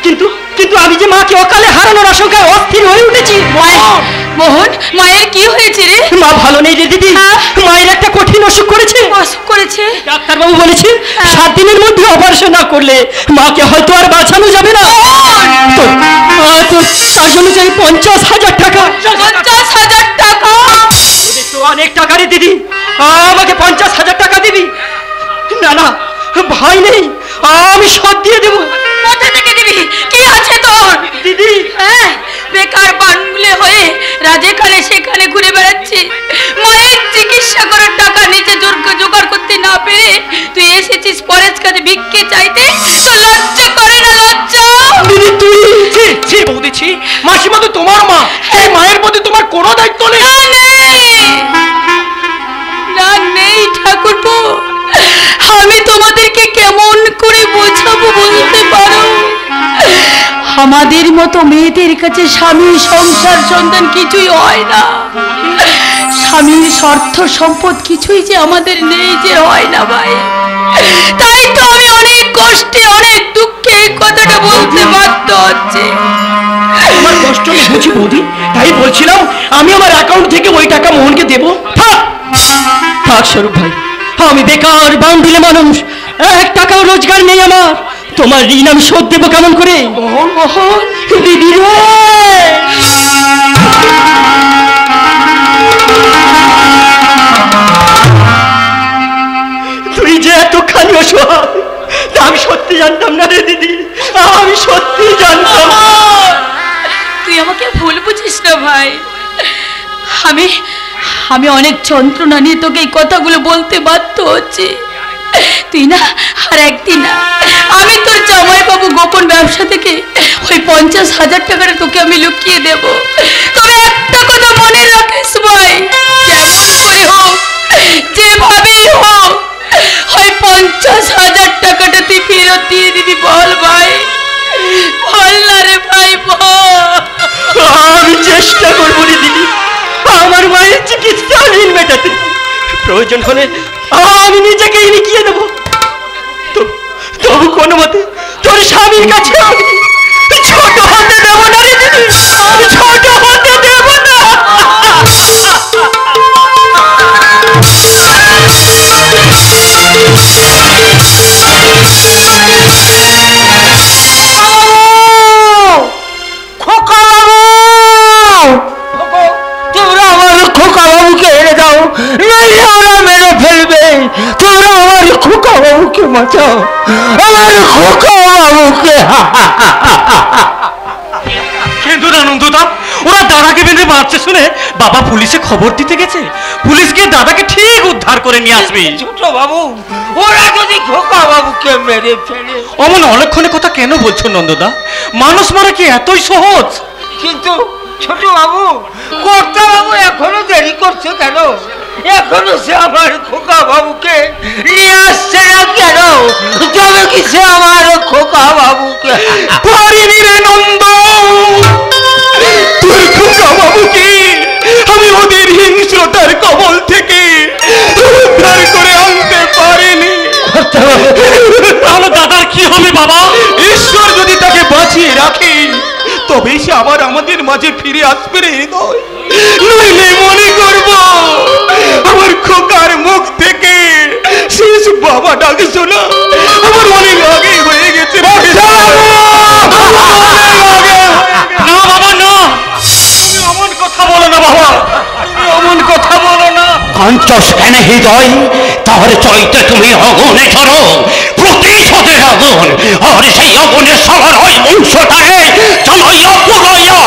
কিন্তু কিন্তু আমি যে মাকে অকালে হারানোর আশঙ্কায় অস্থির হয়ে উঠেছি। মোহন, মায়ের কি হয়েছে রে? মা ভালো নেই রে দিদি, মায়ের একটা কঠিন অসুখ করেছে। অসুখ করেছে? ডাক্তারবাবু বলেছে 7 দিনের মধ্যে অপারেশন না করলে মাকে হয়তো আর বাঁচানো যাবে না। তো তার জন্য চাই 50,000 টাকা। 50,000 টাকা? তো অনেক টাকা রে দিদি, আমাকে 50,000 টাকা দিবি? না না ভাই নেই, আমি সব দিয়ে দেবো। কোথা থেকে দিবি? কি আছে তোর? দিদি হ্যাঁ, বেকার বানগুলে হয়ে রাজেখানে সেখানে ঘুরে বেড়াচ্ছি। মায়ের চিকিৎসা করার টাকা নিজে জোগাড় করতে না পেরে তুই এসেছিস পরের কাছে ভিক্ষে চাইতে? তো লজ্জা করে না? লজ্জা? দিদি তুই ছি বৌদি ছি, মাসিমা তো তোমার মা, এই মায়ের প্রতি তোমার কোনো দায়িত্ব নেই? না নেই ঠাকুরপো, আমি তোমাদেরকে কেমন করে বোঝাবো বলতে পারো? আমাদের মতো মেয়েদের কাছে স্বামী, সংসার, সন্তান কিছুই হয় না। স্বামীর স্বার্থ সম্পদ কিছুই যে আমাদের নেই, যে হয় না ভাই। তাই তো আমি অনেক কষ্টে, অনেক দুঃখে এই কথাটা বলতে বাধ্য হচ্ছে। আমার কষ্ট আমি বুঝি বৌদি, তাই বলছিলাম আমি আমার অ্যাকাউন্ট থেকে ওই টাকা মোহনকে দেবো। থাক স্বরূপ ভাই, আমি বেকার বান্দিলে মানুষ, 1 টাকাও রোজগার নেই আমার, তোমার ঋণ আমি শোধ দেবো কেমন করে? মোহন মোহন দিদি রে, তুই যে এতখানি অসহায় তা আমি সত্যি জানতাম না রে দিদি, আমি সত্যি জানতাম না। তুই আমাকে ভুল বুঝিস না ভাই। আমি আমি অনেক যন্ত্রণা নিয়ে তোকে এই কথাগুলো বলতে বাধ্য হচ্ছি। তুই না আর একদিন না, আমি তোর জামাইবাবু গোপন ব্যবসা থেকে ওই 50,000 টাকাটা তোকে আমি লুকিয়ে দেব। তবে একটা কথা মনে রাখিস ভাই, যেমন করে হোক যেভাবেই হোক ওই 50,000 টাকাটা তুই ফেরত দিয়ে দিবি। বল ভাই, বল না রে ভাই, বল। আমি চেষ্টা করবো রে দিদি আমার মায়ের চিকিৎসা ঋণ মেটাতে। প্রয়োজন হলে আমি নিজেকেই লিখিয়ে দেবো। তবু কোনো মতে তোর স্বামীর কাছে আমি ছোট হতে দেবো না রে দিদি, ছোট হতে দেবো না। তোমরা আমার খোকা বাবুকে এনে দাও, নইলে ওরা মেরে ফেলবে। তোমরা আমার খোকা বাবুকে বাঁচাও, আমার খোকা বাবুকে। কিন্তু আনন্দদা, ওরা দাদাকে বেঁধে মারছে শুনে বাবা পুলিশে খবর দিতে গেছে। পুলিশ গিয়ে দাদাকে ঠিক উদ্ধার করে নিয়ে আসবে। ছোট বাবু, ওরা যদি খোকা বাবুকে মেরে ফেলে। অমন অলক্ষণে কথা কেন বলছো নন্দদা? মানুষ মারা কি এতই সহজ? কিন্তু ছোট বাবু, কর্তা বাবু এখনো দেরি করছে কেন? এখনো সে আমার খোকা বাবুকে নিয়ে আসছে না কেন? তবে কি সে আমার খোকা বাবুকে পারিনি রে নন্দ, তোর খোকা বাবুকে আমি ওদের হিংস্রতার কবল থেকে উদ্ধার করে আনতে পারিনি। তাহলে দাদার কি হবে বাবা? ঈশ্বর যদি তাকে বাঁচিয়ে রাখে তবে সে আবার আমাদের মাঝে ফিরে আসবে রে হৃদয়। নইলে মনে করব আমার খোকার মুখ থেকে শেষ বাবা ডাক শোনা আমার অনেক আগে হয়ে গেছে। না বাবা না, তুমি অমন কথা বলো না বাবা, তুমি অমন কথা বলো না। কাঞ্চস কেন হৃদয়, তার চৈতে তুমি আগুনে ঝরো, প্রতিশোধের আগুন। আর সেই আগুনের সবার ওই বংশটাকে জ্বালাইয়া পুরাইয়া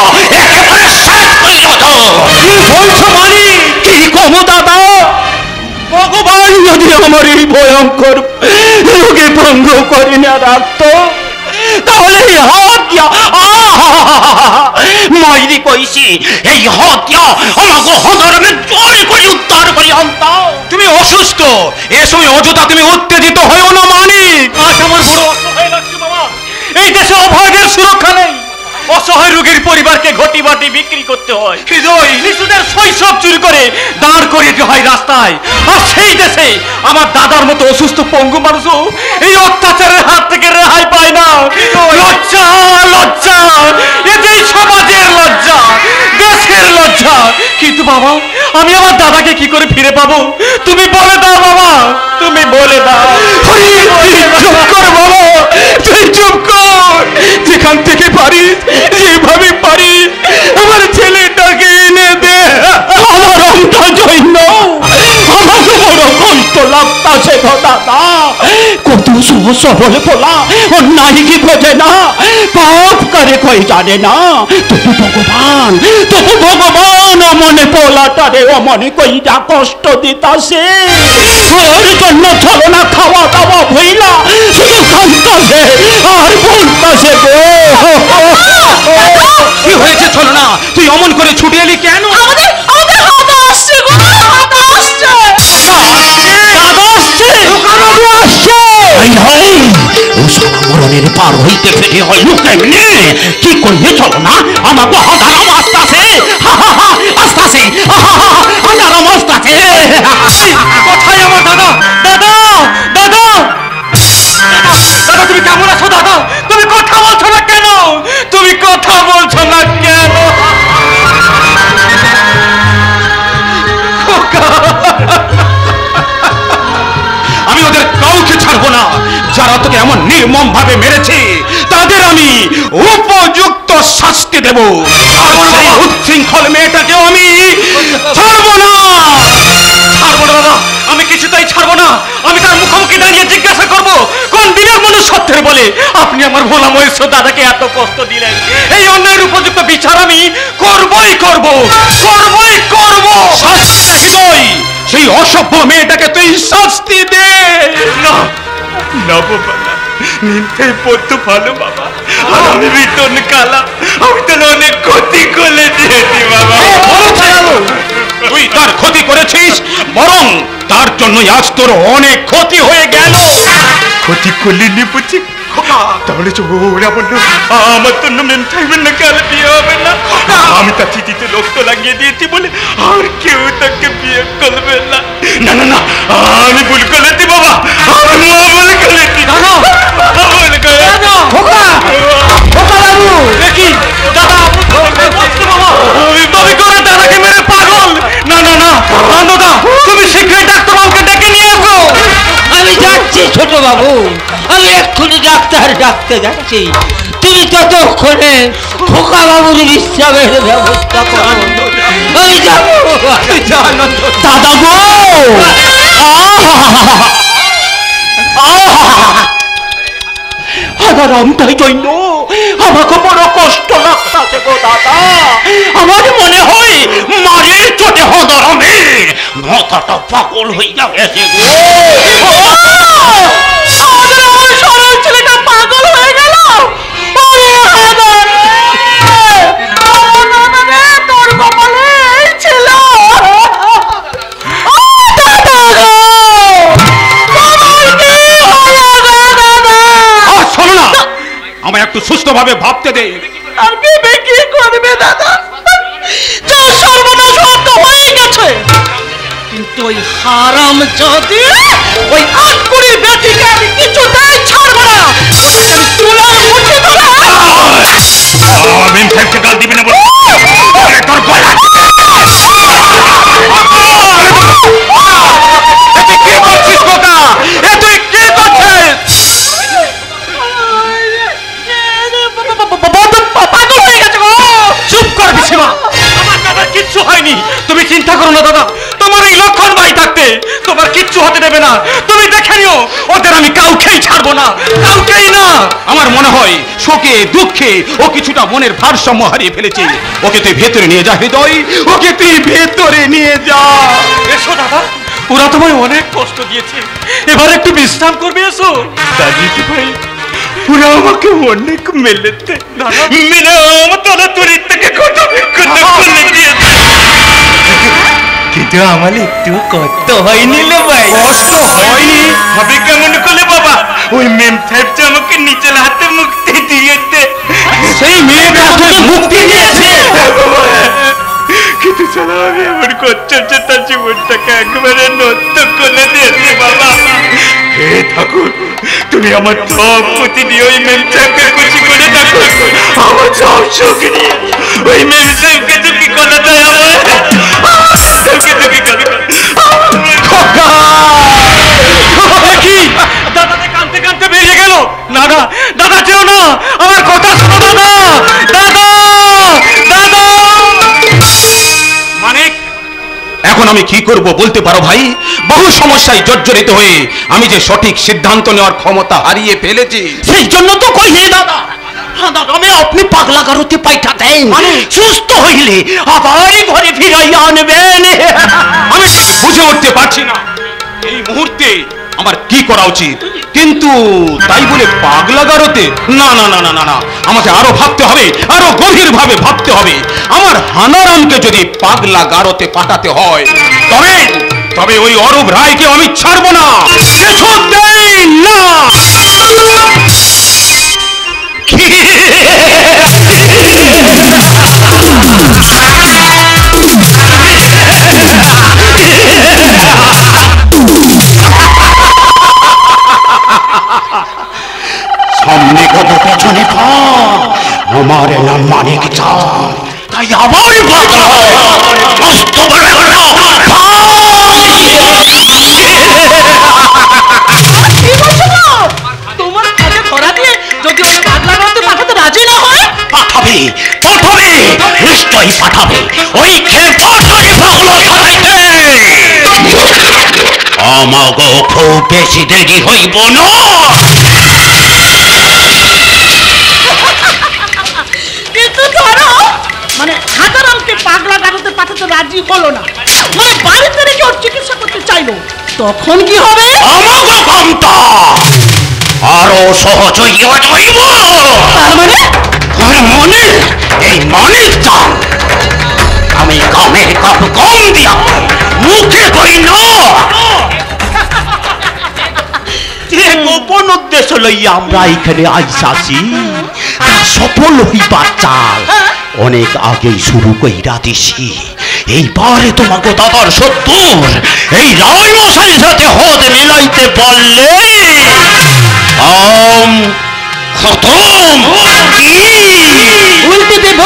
একেবারে শেষ করিয়া দাও। কি বলছো মানি? কি কম দাদা, ভগবান যদি আমার এই ভয়ঙ্কর রোগে ভঙ্গ করে না রাখতো তাহলে এই হত্যা মাইরি কইছি, এই হত্যা আমাকে হদরমে জয় করে উদ্ধার করে আনতাও। তুমি অসুস্থ, এ সময় অযথা তুমি উত্তেজিত হয়েও না মানিক। আজ আমার বড় অসহায় লাগছে বাবা। এই দেশে অভাবের সুরক্ষা নেই, অসহায় রোগীর পরিবারকে ঘটি বাটি বিক্রি করতে হয়। হৃদয়, শিশুদের শৈশব চুরি করে দাঁড় করিয়ে হয় রাস্তায়। আর সেই দেশে আমার দাদার মতো অসুস্থ পঙ্গু মানুষও এই অত্যাচারের হাত থেকে রেহাই পায় না। লজ্জা, লজ্জা, এ যে সমাজের লজ্জা, দেশের লজ্জা। কিন্তু বাবা, আমি আমার দাদাকে কি করে ফিরে পাবো? তুমি বলে দাও বাবা, তুমি বলে দাও। চুপ কর বাবা, তুই চুপ কর। যেখান থেকে পারিস, যেভাবে পারিস আমার ছেলেটাকে এনে দে। আমার অন্তর জৈন, আমাকে বড় কষ্ট লাগতাছে গো দাদা। কত সহজ বলে বলা অন্যায় কি বোঝে না, পাপ করে কই জানে না। তবু ভগবান অমনে পোলাটারে অমনে কইরা কষ্ট দিতাছে। ওর জন্য চলো না খাওয়া দাওয়া ভইলা শুধু কাঁদতাছে আর বলতাছে গো। কি হয়েছে চলো না, তুই অমন করে ছুটে এলি কেন? আমাদের হাতে আসছে গো, হাতে আসছে। দাদা আসছে, কারণ আসছে। হাই হাই, ও সোনা মরণের পার হইতে ফেটে হইল কেমনে? কি করিয়ে চলো না, আমাকে হাজারাম আসতাছে, আসতাছে, হাজারাম আসতাছে। কোথায় আমার দাদা? দাদা, দাদা, দাদা, তুমি কেমন আছো দাদা? তুমি কথা বলছো না কেন? তুমি কথা বলছো না কেন? আমি ওদের কাউকে ছাড়বো না যারা তোকে এমন নির্মম ভাবে মেরেছে তাদের আমি উপযুক্ত শাস্তি দেব। আর সেই উচ্ছৃঙ্খল মেয়েটাকেও আমি ছাড়বো না। ছাড়বো না দাদা, আমি কিছুতেই ছাড়বো না। আমি তার মুখোমুখি দাঁড়িয়ে জিজ্ঞাসা করবো কোন দিনের মনুষ্যত্বের বলে আপনি আমার ভোলা মহেশ্বর দাদাকে এত কষ্ট দিলেন। এই অন্যায়ের উপযুক্ত বিচার আমি করবই করব, করবই করব। হৃদয়, সেই অসভ্য মেয়েটাকে তুই শাস্তি দে। না না বাবা না, মিথ্যাই পড়তো ভালো বাবা। আর আমি বিতন কালা, আমি তো অনেক ক্ষতি করে দিয়েছি বাবা। তুই তার ক্ষতি করেছিস, বরং তার জন্য আজ তোর অনেক ক্ষতি হয়ে গেল। ক্ষতি করলে নিপুছি, তাহলে তো ওরা বললো আমার তো মেম থাকবেন না, কালে বিয়ে হবে না। আমি তার চিঠিতে রক্ত লাগিয়ে দিয়েছি বলে আর কেউ তাকে বিয়ে করবে না। না না না, আমি ভুল করেছি বাবা, আমি ভুল করেছি। ভুল করেছি। দেখি দাদা, তুমি করে দাদাকে মেরে পাগল। না না না, আনন্দদা তুমি শীঘ্রই ডাক্তারবাবুকে ডেকে নিয়ে আসো। আমি যাচ্ছি ছোট বাবু, আমি এক্ষুনি ডাক্তার ডাকতে যাচ্ছি। তুমি ততক্ষণে খোকা বাবুর বিশ্রামের ব্যবস্থা করো। আমি যাবো। দাদা গো, রামটাই জন্য আমাকে বড় কষ্ট লাগতেছে গো দাদা। আমার মনে হয় মায়ের চোটে হদরমে মাথাটা পাগল হয়ে গেছে গো। আমাদের আমার সরল ছেলেটা পাগল হয়ে গেল। তোর কপালে ছিল। শোনো না, আমায় একটু সুস্থভাবে ভাবতে দে। আর ভেবে কি করবে দাদা? তোর সর্বনাশ হয়ে গেছে, কিন্তু ওই হারাম যদি ওই আটকুড়ির বেটিকে আমি কিছুতেই ছাড়বো না। ওটাকে আমি তুলার মুঠি ধরে মেম সাহেবকে গাল দিবি না বলে তোর গলা। কি করছিস খোকা? এ তুই কি করছিস? পাগল হয়ে গেছে গো। চুপ কর বিশিমা, আমার দাদার কিচ্ছু হয়নি। তুমি চিন্তা করো না দাদা, তোমার এই লক্ষণ ভাই থাকতে তোমার কিচ্ছু হতে দেবে না। তুমি দেখে নিও, ওদের আমি কাউকেই ছাড়বো না, কাউকেই না। আমার মনে হয় শোকে দুঃখে ও কিছুটা মনের ভারসাম্য হারিয়ে ফেলেছে। ওকে তুই ভেতরে নিয়ে যা হৃদয়, ওকে তুই ভেতরে নিয়ে যা। এসো দাদা, ওরা তোমায় অনেক কষ্ট দিয়েছে, এবার একটু বিশ্রাম করবে। এসো দাদিজি ভাই, ওরা আমাকে অনেক মেলেতে মেলে আমার তলা তরির থেকে কত বিক্ষুব্ধ করে দিয়েছে। কিন্তু আমার একটু কষ্ট হয়নি রে ভাই। কষ্ট হয়নি? হবে কেমন করে বাবা? ওই মেম সাহেব যে আমাকে নিজের হাতে মুক্তি দিয়েছে। সেই মেয়েটা তোকে মুক্তি দিয়েছে? কিন্তু সালা আমি এমন করছেন যে তার জীবনটাকে একবারে নষ্ট করে দিয়েছে বাবা। হে ঠাকুর, তুমি আমার সব ক্ষতি দিয়ে ওই মেম সাহেবকে খুশি করে দেখো। আমার সব সুখ নিয়ে ওই মেম সাহেবকে দুঃখী করে দেয়। আমার সাহেবকে দুঃখী করে কি দাদাকে কাঁদতে কাঁদতে বেরিয়ে গেল। না না দাদা, যেও না, আমার কথা শোনো দাদা। দাদা দাদা। মানিক, এখন আমি কি করব বলতে পারো ভাই? বহু সমস্যায় জর্জরিত হয়ে আমি যে সঠিক সিদ্ধান্ত নেওয়ার ক্ষমতা হারিয়ে ফেলেছি। সেই জন্য তো কইলে দাদা, আমি আপনি পাগলা কারোতে পাইঠাতেন, সুস্থ হইলে আবার ঘরে ফিরাইয়া আনবেন। আমি ঠিক বুঝে উঠতে পারছি না এই মুহূর্তে আমার কি করা উচিত, কিন্তু তাই বলে পাগলা গারোতে? না না না না না না, আমাকে আরো ভাবতে হবে, আরো গভীর ভাবে ভাবতে হবে। আমার হানারামকে যদি পাগলা গারোতে পাঠাতে হয়, তবে তবে ওই অরূপ রায়কে আমি ছাড়বো না, কিছুতেই না। সামনে কত পেছনে আমার নাম মানিক চাঁদ, তাই আমার তোমার কাছে নিশ্চয়ই পাঠাবে ওই খেপাটাকে পাগলা সাজাইতে। আমাগো খুব বেশি দেরি হইব না। কিন্তু ধরো মানে হাজারামকে পাগলা গারদে পাঠাতে রাজি হলো না, মানে বাড়িতে রেখে ওর চিকিৎসা করতে চাইলো, তখন কি হবে? আমাগো কামটা আরো সহজ হইয়া যাইব। তার মানে মনে এই মানিক চাল আমি কামের কাপ কম দিয়া মুখে কই না। যে গোপন উদ্দেশ্য লইয়া আমরা এখানে আইসাছি তা সফল হইবার চাল অনেক আগেই শুরু কইরা দিছি। এইবারে তোমাকে দাদার সত্তর এই রায় মশাইয়ের সাথে হাত মিলাইতে পারলে খতম। উল্টে দেব